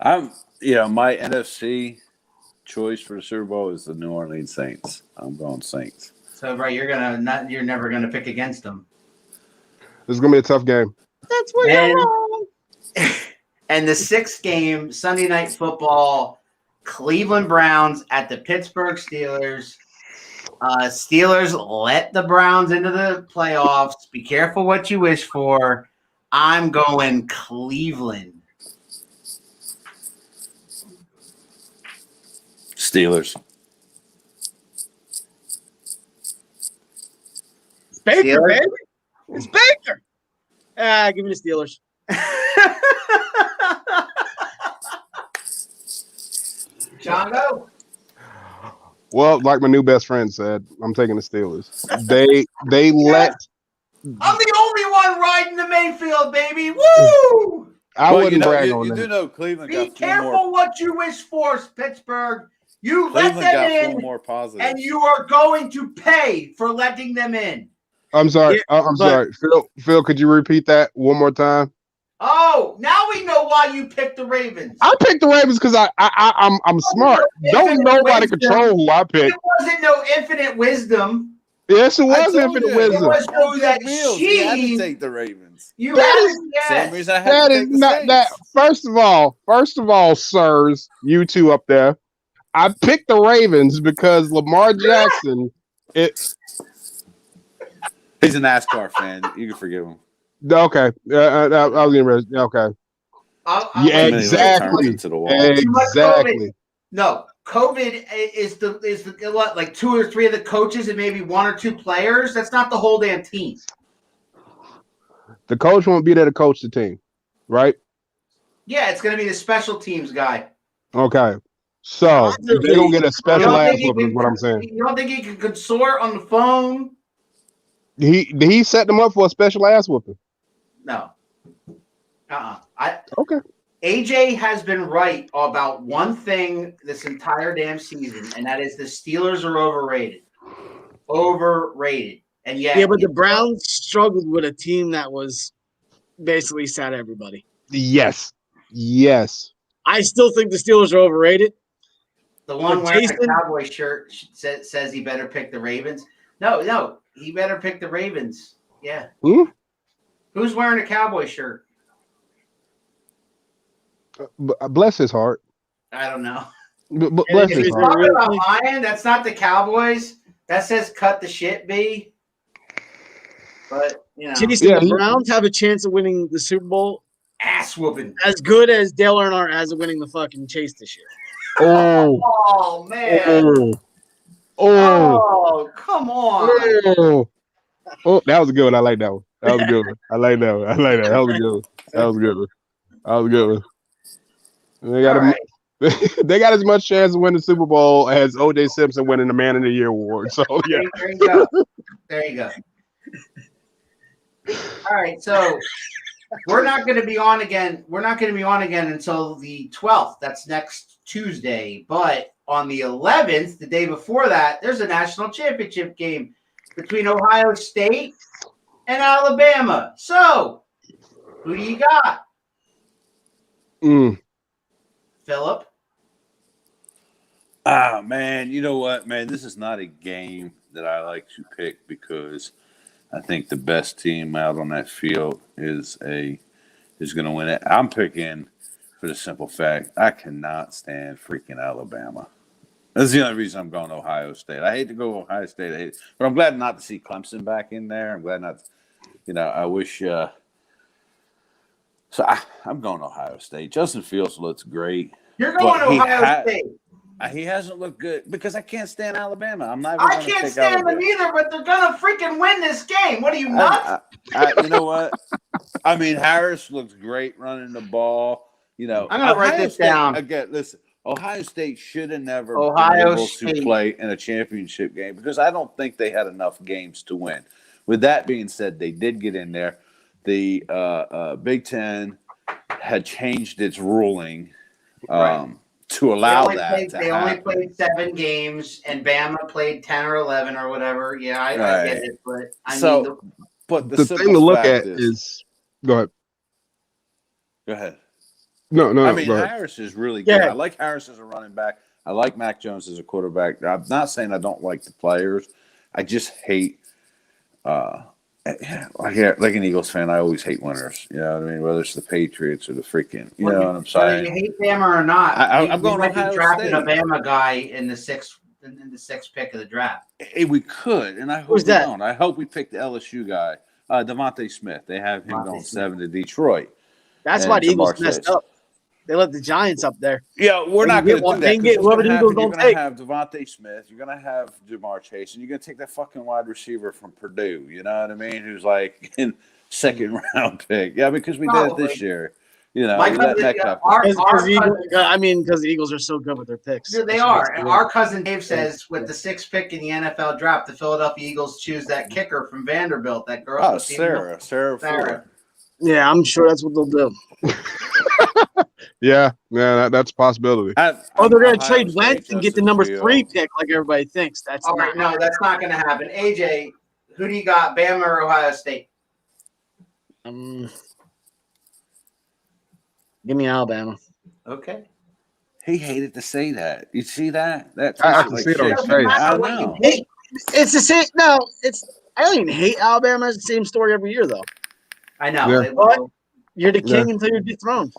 My NFC choice for the Super Bowl is the New Orleans Saints. I'm going Saints. So right, you're never gonna pick against them. This is gonna be a tough game. That's where you're wrong. And the sixth game, Sunday Night Football, Cleveland Browns at the Pittsburgh Steelers. Steelers let the Browns into the playoffs. Be careful what you wish for. I'm going Cleveland. Steelers. It's Baker, Steelers? baby. It's Baker. Give me the Steelers. Jongo? Well, like my new best friend said, I'm taking the Steelers. They let. I'm the only one riding the Mayfield, baby. Woo! I wouldn't brag you on do that. know Cleveland Be got 4 careful more. what you wish for, Pittsburgh. You Cleveland let got them 4 in, more positives. and you are going to pay for letting them in. I'm sorry. Yeah, I'm sorry. Phil, could you repeat that one more time? Oh, now we know why you picked the Ravens. I picked the Ravens because I'm smart. Don't nobody control who I pick. It wasn't no infinite wisdom. Yes, it I was told infinite you. wisdom. It was Told so that Bills. You had to she. take the Ravens. You That had is- to Same guess. reason I had That to is take the not Saints. that. First of all, sirs, you two up there, I picked the Ravens because Lamar Jackson. He's a NASCAR fan. You can forgive him. Okay, I was getting ready. Okay, yeah, Too many left turns exactly, into the wall. exactly. No, COVID is the what, like 2 or 3 of the coaches and maybe 1 or 2 players. That's not the whole damn team. The coach won't be there to coach the team, right? Yeah, it's going to be the special teams guy. Okay, so they're gonna get a special ass whooping. Is what I'm saying. You don't think he can consort on the phone? He set them up for a special ass whooping. No. Okay. AJ has been right about one thing this entire damn season, and that is the Steelers are overrated. Overrated. And yet, Yeah, but the Browns struggled with a team that was basically sat everybody. Yes. I still think the Steelers are overrated. the one but wearing Jason- a cowboy shirt says he better pick the Ravens. No, he better pick the Ravens. Yeah. Who's wearing a cowboy shirt? Bless his heart. I don't know. Bless If his he's heart. talking about lying, that's not the Cowboys. That says cut the shit, B. But, Jason, the Browns have a chance of winning the Super Bowl. Ass whooping. As good as Dale Earnhardt has of winning the fucking chase this year. Oh man. Oh, come on. Oh, that was a good one. I like that one. That was a good one. I like that one. That was a good one. That was a good one. They got as much chance to win the Super Bowl as O.J. Simpson winning the Man of the Year award. So yeah, there you go. There you go. All right, so we're not going to be on again. We're not going to be on again until the 12th. That's next Tuesday. But on the 11th, the day before that, there's a national championship game between Ohio State and Alabama. So, who do you got? Philip? Ah, man, you know what, man? This is not a game that I like to pick because I think the best team out on that field is going to win it. I'm picking for the simple fact I cannot stand freaking Alabama. That's the only reason I'm going Ohio State. I hate to go Ohio State, but I'm glad not to see Clemson back in there. I'm glad not. I wish. So I'm going Ohio State. Justin Fields looks great. You're going Ohio State. He hasn't looked good because I can't stand Alabama. I can't stand them either, but they're gonna freaking win this game. What are you nuts? You know what? I mean, Harris looks great running the ball. I'm gonna write this down. Again, listen, Ohio State should have never Ohio been able State to play in a championship game because I don't think they had enough games to win. With that being said, they did get in there. The Big Ten had changed its ruling. To allow they only played 7 games, and Bama played 10 or 11 or whatever. Yeah, I get it, but but the thing to look at is go ahead. Go ahead. No. I mean, Harris is really good. I like Harris as a running back. I like Mac Jones as a quarterback. I'm not saying I don't like the players. I just hate. Like an Eagles fan, I always hate winners. You know what I mean? Whether it's the Patriots or the freaking, you know what I'm saying? Whether you hate Bama or not, I'm going to drafting State. a Bama guy in the sixth pick of the draft. Hey, we could, and I hope we don't. I hope we pick the LSU guy, Devontae Smith. They have him going 7 to Detroit. That's why the Eagles messed up. They let the Giants up there. Yeah, we're not going to do that. You're going to have Devontae Smith. You're going to have Jamar Chase, and you're going to take that fucking wide receiver from Purdue. You know what I mean? Who's like in second round pick. Yeah, because we did it this year. Because the Eagles are so good with their picks. Yeah, they are. And our cousin Dave says with the 6th pick in the NFL draft, the Philadelphia Eagles choose that kicker from Vanderbilt, that girl. Oh, Sarah Ford. Yeah, I'm sure that's what they'll do. Yeah, that's a possibility. They're going to trade Wentz and get the number 3 pick like everybody thinks. That's not going to happen. AJ, who do you got, Bama or Ohio State? Give me Alabama. Okay. He hated to say that. You see that? I can see it on his face. I know. It's the same. No, I don't even hate Alabama. It's the same story every year, though. I know. Yeah. But you're the king until you're dethroned.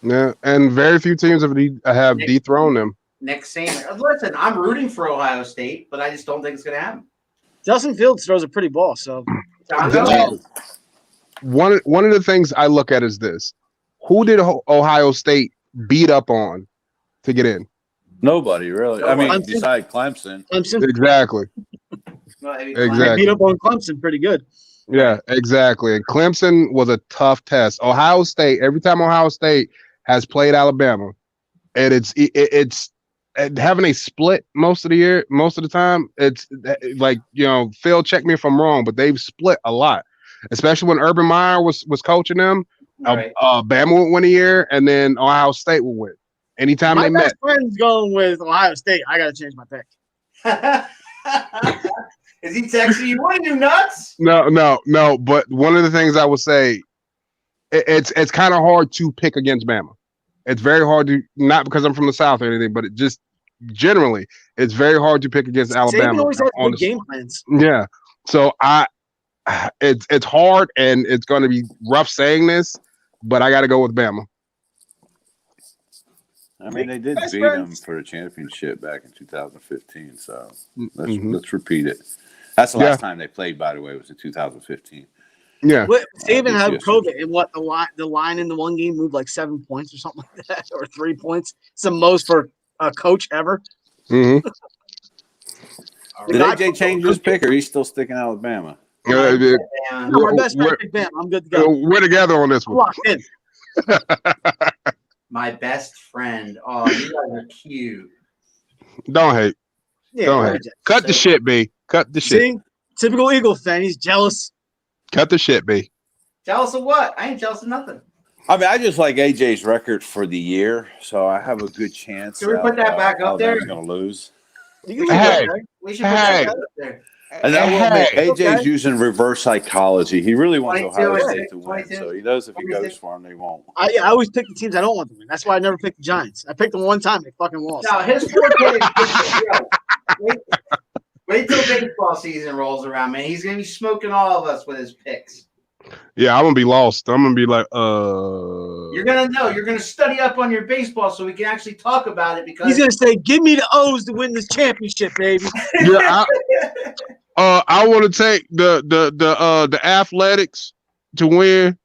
Yeah, and very few teams have dethroned them. Nick Saban. Listen, I'm rooting for Ohio State, but I just don't think it's going to happen. Justin Fields throws a pretty ball, so. One of the things I look at is this: who did Ohio State beat up on to get in? Nobody really. I mean, besides Clemson. Exactly. They beat up on Clemson pretty good. Yeah, exactly. And Clemson was a tough test. Ohio State, every time Ohio State has played Alabama, and it's having a split most of the time, it's like, Phil, check me if I'm wrong, but they've split a lot, especially when Urban Meyer was coaching them. Right. Bama would win a year, and then Ohio State would win. Anytime My they met. best friend's going with Ohio State. I got to change my pick. Is he texting you? What are you nuts? No. But one of the things I would say, it's kind of hard to pick against Bama. It's very hard to, not because I'm from the South or anything, but it just generally, it's very hard to pick against Alabama. Saban always has good game plans. Yeah. So it's hard, and it's going to be rough saying this, but I got to go with Bama. I mean, they did beat them for the championship back in 2015, so let's repeat it. That's the last time they played, by the way, was in 2015. Yeah. Saban had COVID, and the line in the one game moved like 7 points or something like that, or 3 points. It's the most for a coach ever. Mm-hmm. Did AJ change his pick, or he's still sticking out with Bama? My best friend picked Bama. I'm good to go. We're together on this one. Locked in. My best friend. Oh, you guys are cute. Don't hate. Yeah, Don't hate. Cut the shit, B. Cut the shit. See? Typical Eagle fan. He's jealous. Cut the shit, B. Jealous of what? I ain't jealous of nothing. I mean, I just like AJ's record for the year, so I have a good chance. Can we put that back up there? He's going to lose. We should put that up there. And I will admit, AJ's using reverse psychology. He really wants Ohio State to win, so he knows if he goes for them, they won't. I always pick the teams I don't want to win. That's why I never picked the Giants. I picked them one time. They fucking lost. Now, his forte is wait till baseball season rolls around, man. He's going to be smoking all of us with his picks. Yeah, I'm going to be lost. I'm going to be like, You're going to know. You're going to study up on your baseball so we can actually talk about it, because he's going to say, give me the O's to win this championship, baby. Yeah, I want to take the Athletics to win.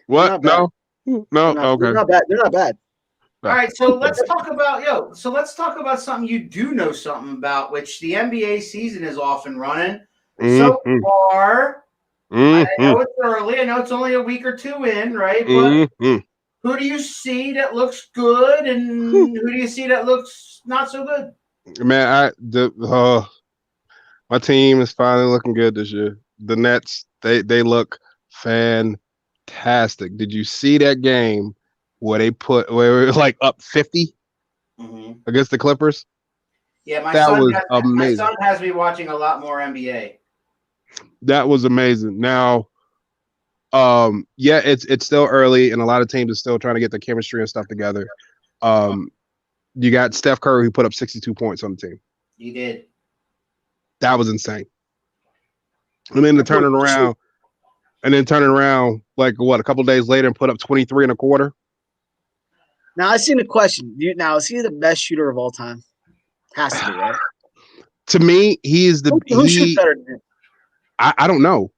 What? No. Okay. They're not bad. They're not bad. All right, so let's talk about something you do know something about, which the NBA season is off and running. So far, I know it's early. I know it's only a week or two in, right? But who do you see that looks good, and who do you see that looks not so good? Man, my team is finally looking good this year. The Nets, they look fantastic. Did you see that game where they were like up 50 against the Clippers? Yeah, my amazing. son has me watching a lot more NBA. That was amazing. Now, yeah, it's still early, and a lot of teams are still trying to get the chemistry and stuff together. You got Steph Curry, who put up 62 points on the team. He did. That was insane. And then to turn it around, like a couple days later, and put up 23 and a quarter. Now I seen a question. Now is he the best shooter of all time? Has to be, right? To me, he is the. Who shoots better than him? I don't know.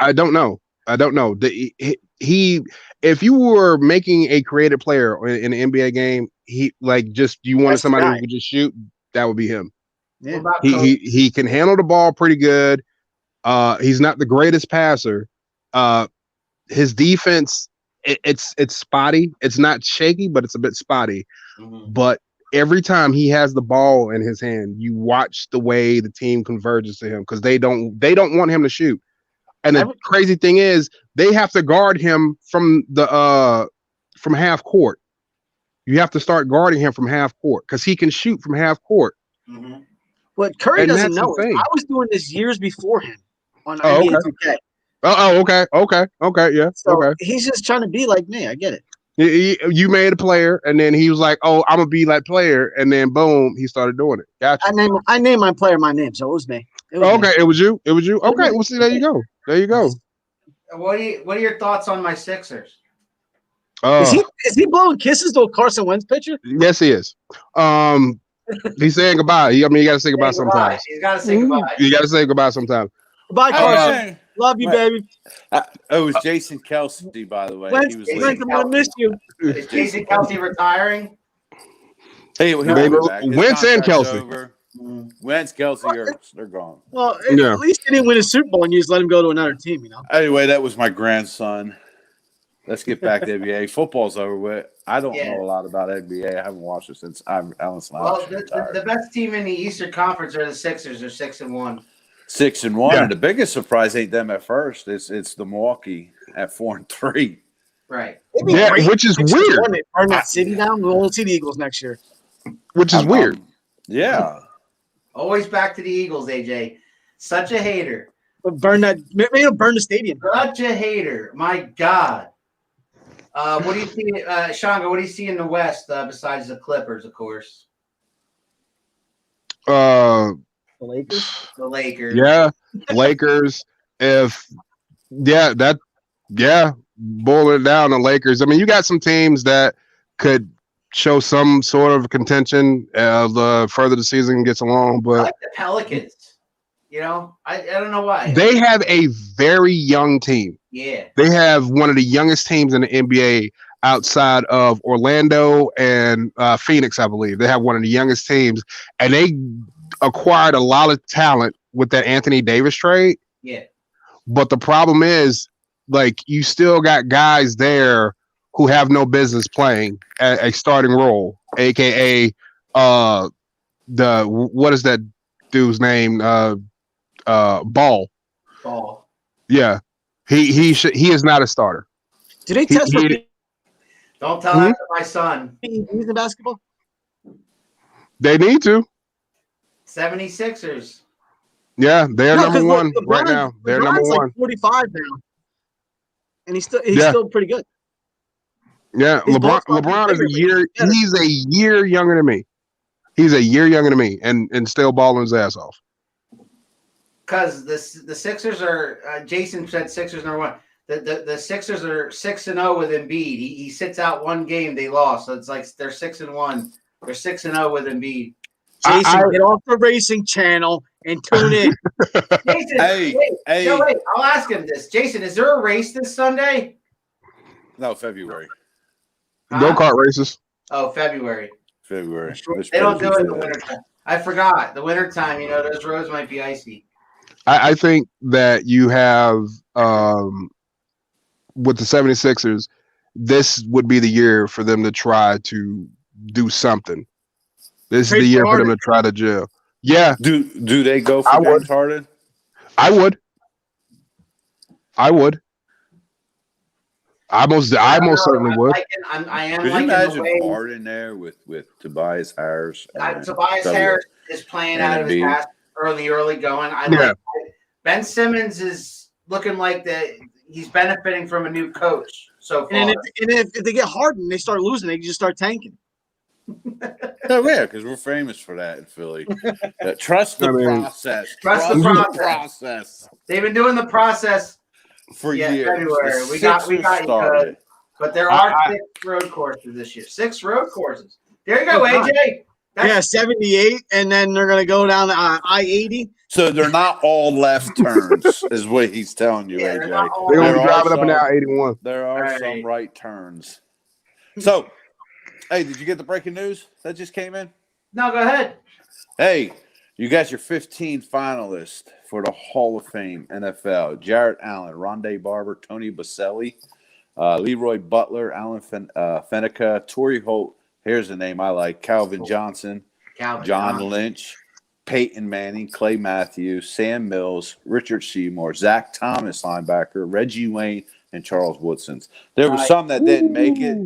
I don't know. He, if you were making a creative player in an NBA game, you wanted somebody who could just shoot, that would be him. Yeah. He can handle the ball pretty good. He's not the greatest passer. His defense, it's spotty. It's not shaky, but it's a bit spotty. But every time he has the ball in his hand, you watch the way the team converges to him, because they don't want him to shoot. And the crazy thing is, they have to guard him from half court. You have to start guarding him from half court, because he can shoot from half court. What Curry doesn't know is I was doing this years before him on NBA 2K. Okay, yeah. So he's just trying to be like me. I get it. You made a player, and then he was like, "Oh, I'm gonna be like player," and then boom, he started doing it. Gotcha. I named my player my name, so it was me. It was you. Okay, well, see, there you go. What are your thoughts on my Sixers? Is he blowing kisses to a Carson Wentz pitcher? Yes, he is. He's saying goodbye. You got to say goodbye sometimes. He's got to say goodbye. You got to say goodbye sometimes. Goodbye, Carson. Love you, baby. It was Jason Kelsey, by the way. Wentz, I'm gonna miss you. Is Jason Kelsey retiring? Hey, Wentz and Kelsey. Wentz, Kelsey, they're gone. Well, at least he didn't win a Super Bowl, and you just let him go to another team, you know. Anyway, that was my grandson. let's get back to NBA. Football's over with. I don't Yeah. know a lot about NBA. I haven't watched it since Alan Snyder. Well, the best team in the Eastern Conference are the Sixers. They're 6-1. 6-1, Yeah. and the biggest surprise ain't them at first. It's the Milwaukee at 4-3. Right. Yeah, which is weird. Burn that city down. We won't see the Eagles next year. Which is weird. Yeah. Always back to the Eagles, AJ. Such a hater. But burn the stadium. Such a hater. My God. What do you see, Shanga? What do you see in the West besides the Clippers, of course? Uh, The Lakers. The Lakers. yeah, Lakers. Boil it down, the Lakers. I mean, you got some teams that could show some sort of contention the further the season gets along, I but like the Pelicans. You know, I don't know why. they have a very young team. Yeah. They have one of the youngest teams in the NBA outside of Orlando and Phoenix, I believe. They have one of the youngest teams, and they acquired a lot of talent with that Anthony Davis trade. Yeah. But the problem is, like, you still got guys there who have no business playing a starting role, aka what is that dude's name? Ball. Ball. Yeah, he is not a starter. Do they test for Don't tell that to my son. PEDs in basketball? They need to. 76ers. Yeah, they're No, number 'cause one LeBron- right now. They're number LeBron's one. like 45 now, and he's still pretty good. Yeah, His ball's LeBron is a probably year. better. He's a year younger than me. He's a year younger than me, and still balling his ass off. Because the Sixers are Jason said Sixers number one. The Sixers are 6-0 with Embiid. He sits out one game, they lost. So it's like they're 6-1. They're 6-0 with Embiid. Jason, get off the racing channel and tune in. Jason, Hey. wait. I'll ask him this. Jason, is there a race this Sunday? No, February. Go kart races. Oh, February. February. They don't do it in the wintertime. I forgot. The wintertime, those roads might be icy. I think that you have with the 76ers, this would be the year for them to try to do something. This is the year for them to try to gel. Yeah. Do they go for James Harden? I would. I most certainly would. I am Could you liking the imagine way Harden there with Tobias Harris? Tobias Harris is playing out of his ass early going. Ben Simmons is looking like he's benefiting from a new coach so far. And if they get Harden, they start losing. They just start tanking. Oh, yeah, because we're famous for that in Philly. Trust the process. Trust the process. They've been doing the process for years. February. We got you good. But there are 6 road courses this year. 6 road courses. There you go, AJ. Yeah, 78, and then they're going to go down I-80. So they're not all left turns, is what he's telling you, AJ. They're going to be driving up and down 81. There are some right turns. So, hey, did you get the breaking news that just came in? No, go ahead. Hey, you got your 15 finalists for the Hall of Fame NFL. Jarrett Allen, Rondé Barber, Tony Baselli, Leroy Butler, Alan Fenica, Torrey Holt. Here's a name I like. Calvin Johnson, John Lynch, Peyton Manning, Clay Matthews, Sam Mills, Richard Seymour, Zach Thomas, linebacker, Reggie Wayne, and Charles Woodson. There were some that didn't make it.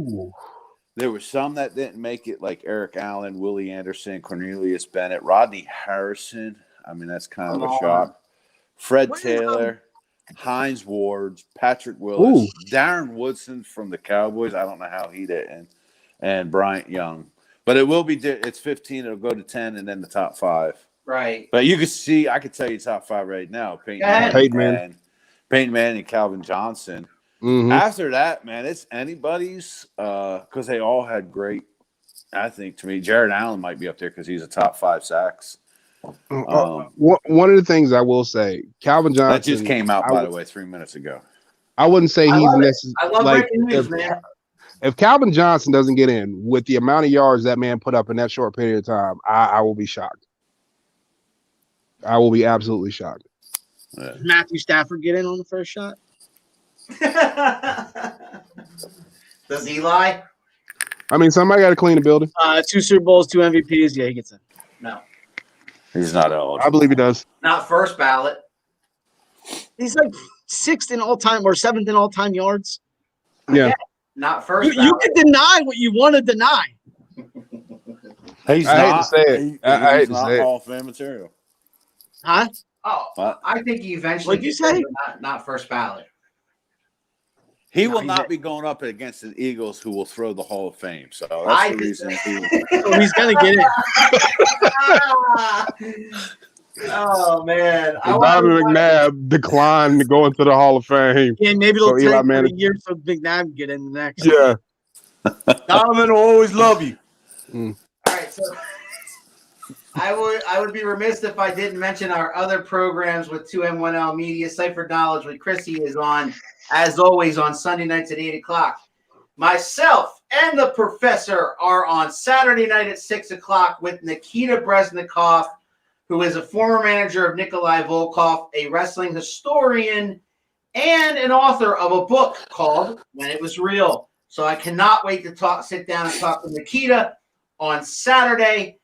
There were some that didn't make it, like Eric Allen, Willie Anderson, Cornelius Bennett, Rodney Harrison. I mean, that's kind of a shock. Fred Taylor, Hines Ward, Patrick Willis, Darren Woodson from the Cowboys. I don't know how he didn't. And Bryant Young. But it will be, it's 15, it'll go to 10, and then the top 5. Right. But you can see, I can tell you top 5 right now. Peyton Manning and Calvin Johnson. Mm-hmm. After that, man, it's anybody's because they all had great, I think, to me. Jared Allen might be up there because he's a top 5 sacks. One of the things I will say, Calvin Johnson. That just came out, by the way, 3 minutes ago. I wouldn't say he's necessarily. I love breaking news, man. If Calvin Johnson doesn't get in with the amount of yards that man put up in that short period of time, I will be shocked. I will be absolutely shocked. Matthew Stafford get in on the first shot? Does Eli? I mean, somebody got to clean the building. 2 Super Bowls, 2 MVPs. Yeah, he gets in. No. He's not eligible. I believe he does. Not first ballot. He's like 6th in all time or 7th in all time yards. Yeah. Not first You ballot. can deny what you want to deny. He's I hate not. to say it. I hate He's to not say it. Hall of Fame material. Huh? Oh, What? I think he eventually What'd you gets in, say? but not first ballot. He No, will he's not a- be going up against the Eagles, who will throw the Hall of Fame. So I that's the just- reason he. So he's gonna get in. Oh man, Donovan McNabb declined to go into the Hall of Fame. Yeah, maybe So they'll Eli tank for Manning- a year so McNabb can get in the next. Yeah. Donovan will always love you. All right, so I would be remiss if I didn't mention our other programs with 2M1L Media. Cipher Knowledge with Chrissy is on, as always, on Sunday nights at 8 o'clock. Myself and the professor are on Saturday night at 6 o'clock with Nikita Breznikov, who is a former manager of Nikolai Volkov, a wrestling historian, and an author of a book called When It Was Real. So I cannot wait to sit down and talk with Nikita on Saturday.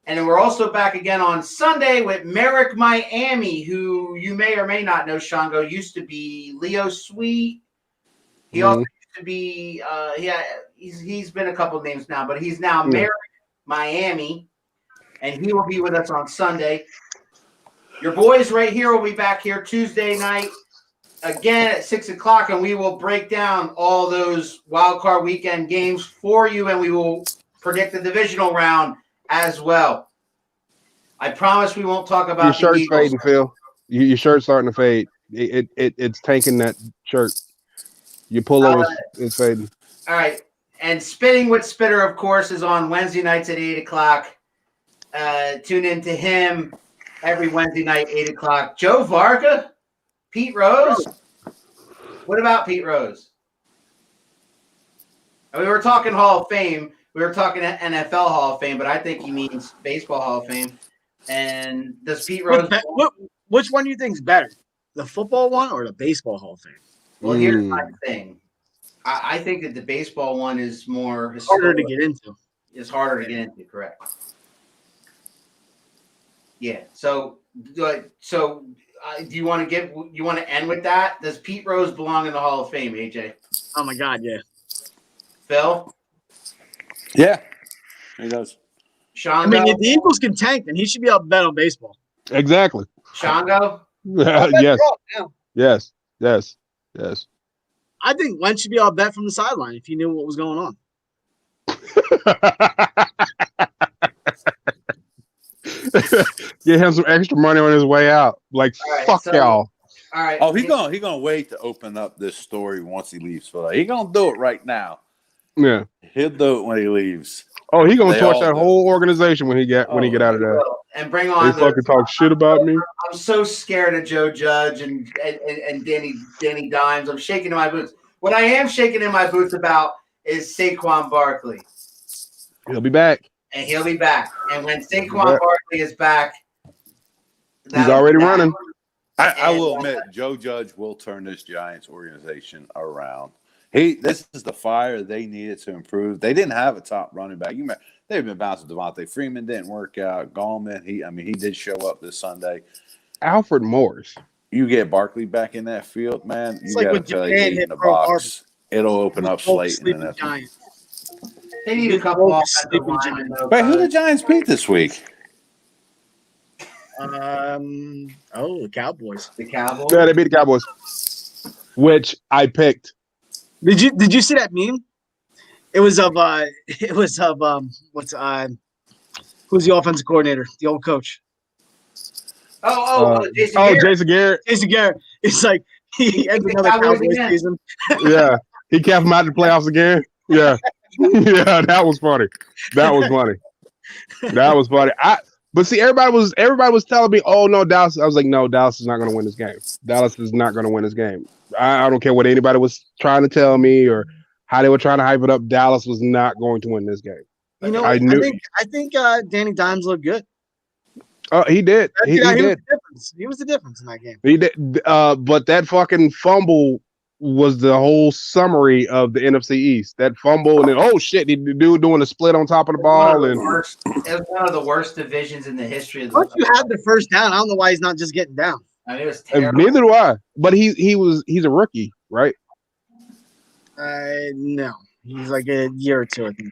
And then we're also back again on Sunday with Merrick Miami, who you may or may not know, Shango, used to be Leo Sweet. He also used to be, he's been a couple of names now, but he's now Merrick Miami. And he will be with us on Sunday. Your boys right here will be back here Tuesday night again at 6 o'clock, and we will break down all those wild card weekend games for you, and we will predict the divisional round as well. I promise we won't talk about Your the shirt's Eagles. fading, Phil. Your shirt's starting to fade. It's tanking that shirt. Your pullover is fading. All right. And Spinning with Spitter, of course, is on Wednesday nights at 8 o'clock. Tune in to him every Wednesday night, 8 o'clock. Joe Varga? Pete Rose? What about Pete Rose? We were talking Hall of Fame. We were talking NFL Hall of Fame, but I think he means Baseball Hall of Fame. And does Pete Rose... Which one do you think is better? The football one or the baseball Hall of Fame? Well, here's my thing. I think that the baseball one is more... Harder to get into. It's harder to get into, correct. Yeah. So do you want to end with that? Does Pete Rose belong in the Hall of Fame, AJ? Oh my God, yeah. Phil? Yeah, he does. Shango? I mean, if the Eagles can tank, then he should be able to bet on baseball. Exactly. Shango? Yes. Yes. Yes. Yes. I think Wentz should be able to bet from the sideline if he knew what was going on. Get him some extra money on his way out. Like, right, fuck so- y'all. All right. Oh, he gonna wait to open up this story once he leaves. So he gonna do it right now. Yeah. He'll do it when he leaves. Oh, he gonna They torch all that do. whole organization when he get out of there. And bring They on fucking talk shit about me. I'm so scared of Joe Judge and Danny Dimes. I'm shaking in my boots. What I am shaking in my boots about is Saquon Barkley. He'll be back. And he'll be back. And when Saquon Yeah. Barkley is back, He's already running. I will admit, Joe Judge will turn this Giants organization around. This is the fire they needed to improve. They didn't have a top running back. They've been bouncing Devontae Freeman, didn't work out. Gallman, he did show up this Sunday. Alfred Morris. You get Barkley back in that field, man. It's You like got when to feel like Japan eating hit the Pearl box. It'll open up Slayton Sleeping and that. Giants. They need a couple offensive Sleeping linemen. Giants. though, Wait, who guys. the Giants beat this week? The Cowboys. The Cowboys. Yeah, they beat the Cowboys, which I picked. Did you see that meme? Who's the offensive coordinator? The old coach. Jason Garrett. Jason Garrett. Jason Garrett. It's like he ends the another Cowboys Cowboys again. season. Yeah, he kept him out of the playoffs again. Yeah, yeah, that was funny. That was funny. That was funny. But see, everybody was telling me, "Oh no, Dallas." I was like, "No, Dallas is not going to win this game. Dallas is not going to win this game." I don't care what anybody was trying to tell me or how they were trying to hype it up. Dallas was not going to win this game. You know, I think Danny Dimes looked good. Oh, he did. He Was did. the difference. He was the difference in that game. He did. But that fucking fumble was the whole summary of the NFC East. That fumble and then oh shit, the dude doing a split on top of the ball and It was one of the worst divisions in the history of the Once you have the first down, I don't know why he's not just getting down. I mean, it was terrible. neither do I. But he's a rookie, right? No, he's like a year or two. I think.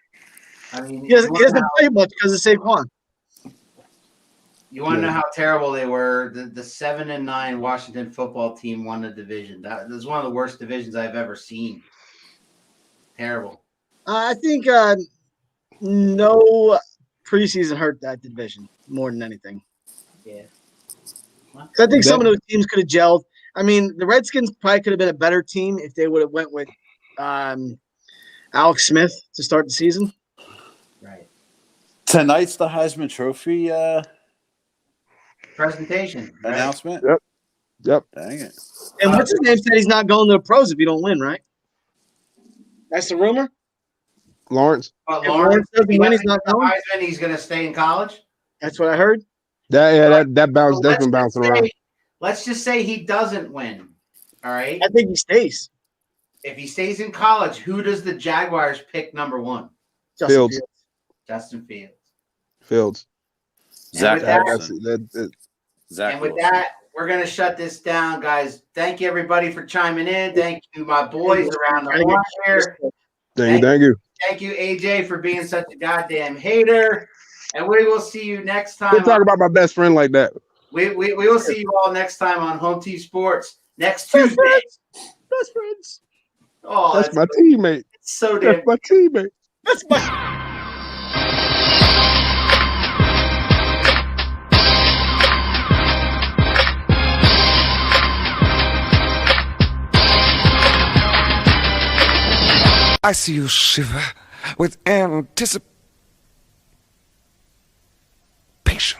I mean, He doesn't play much because of Saquon. You want to know how terrible they were? The 7-9 Washington football team won the division. That was one of the worst divisions I've ever seen. Terrible. I think no preseason hurt that division more than anything. Yeah. 'Cause I think some of those teams could have gelled. I mean, the Redskins probably could have been a better team if they would have went with Alex Smith to start the season. Right. Tonight's the Heisman Trophy Presentation. Right? announcement. Yep. Dang it. And what's his name said he's not going to the pros if you don't win, right? That's the rumor. Lawrence. But If Lawrence doesn't win, he's not going. Heisman, he's going to stay in college. That's what I heard. That bounce So that's been bouncing around. Let's just say he doesn't win. All right. I think he stays. If he stays in college, who does the Jaguars pick number 1? Justin Fields. Justin Fields. Fields. Zach with that- Wilson. Zach And with Wilson. that, we're going to shut this down, guys. Thank you, everybody, for chiming in. Thank you, my boys around the horn here. Thank you. Thank you, AJ, for being such a goddamn hater. And we will see you next time. Don't talk about my best friend like that. We will see you all next time on Home T Sports next Tuesday. Best friends. Oh, That's my teammate. so damn. That's my teammate. That's my. I see you shiver with anticipation.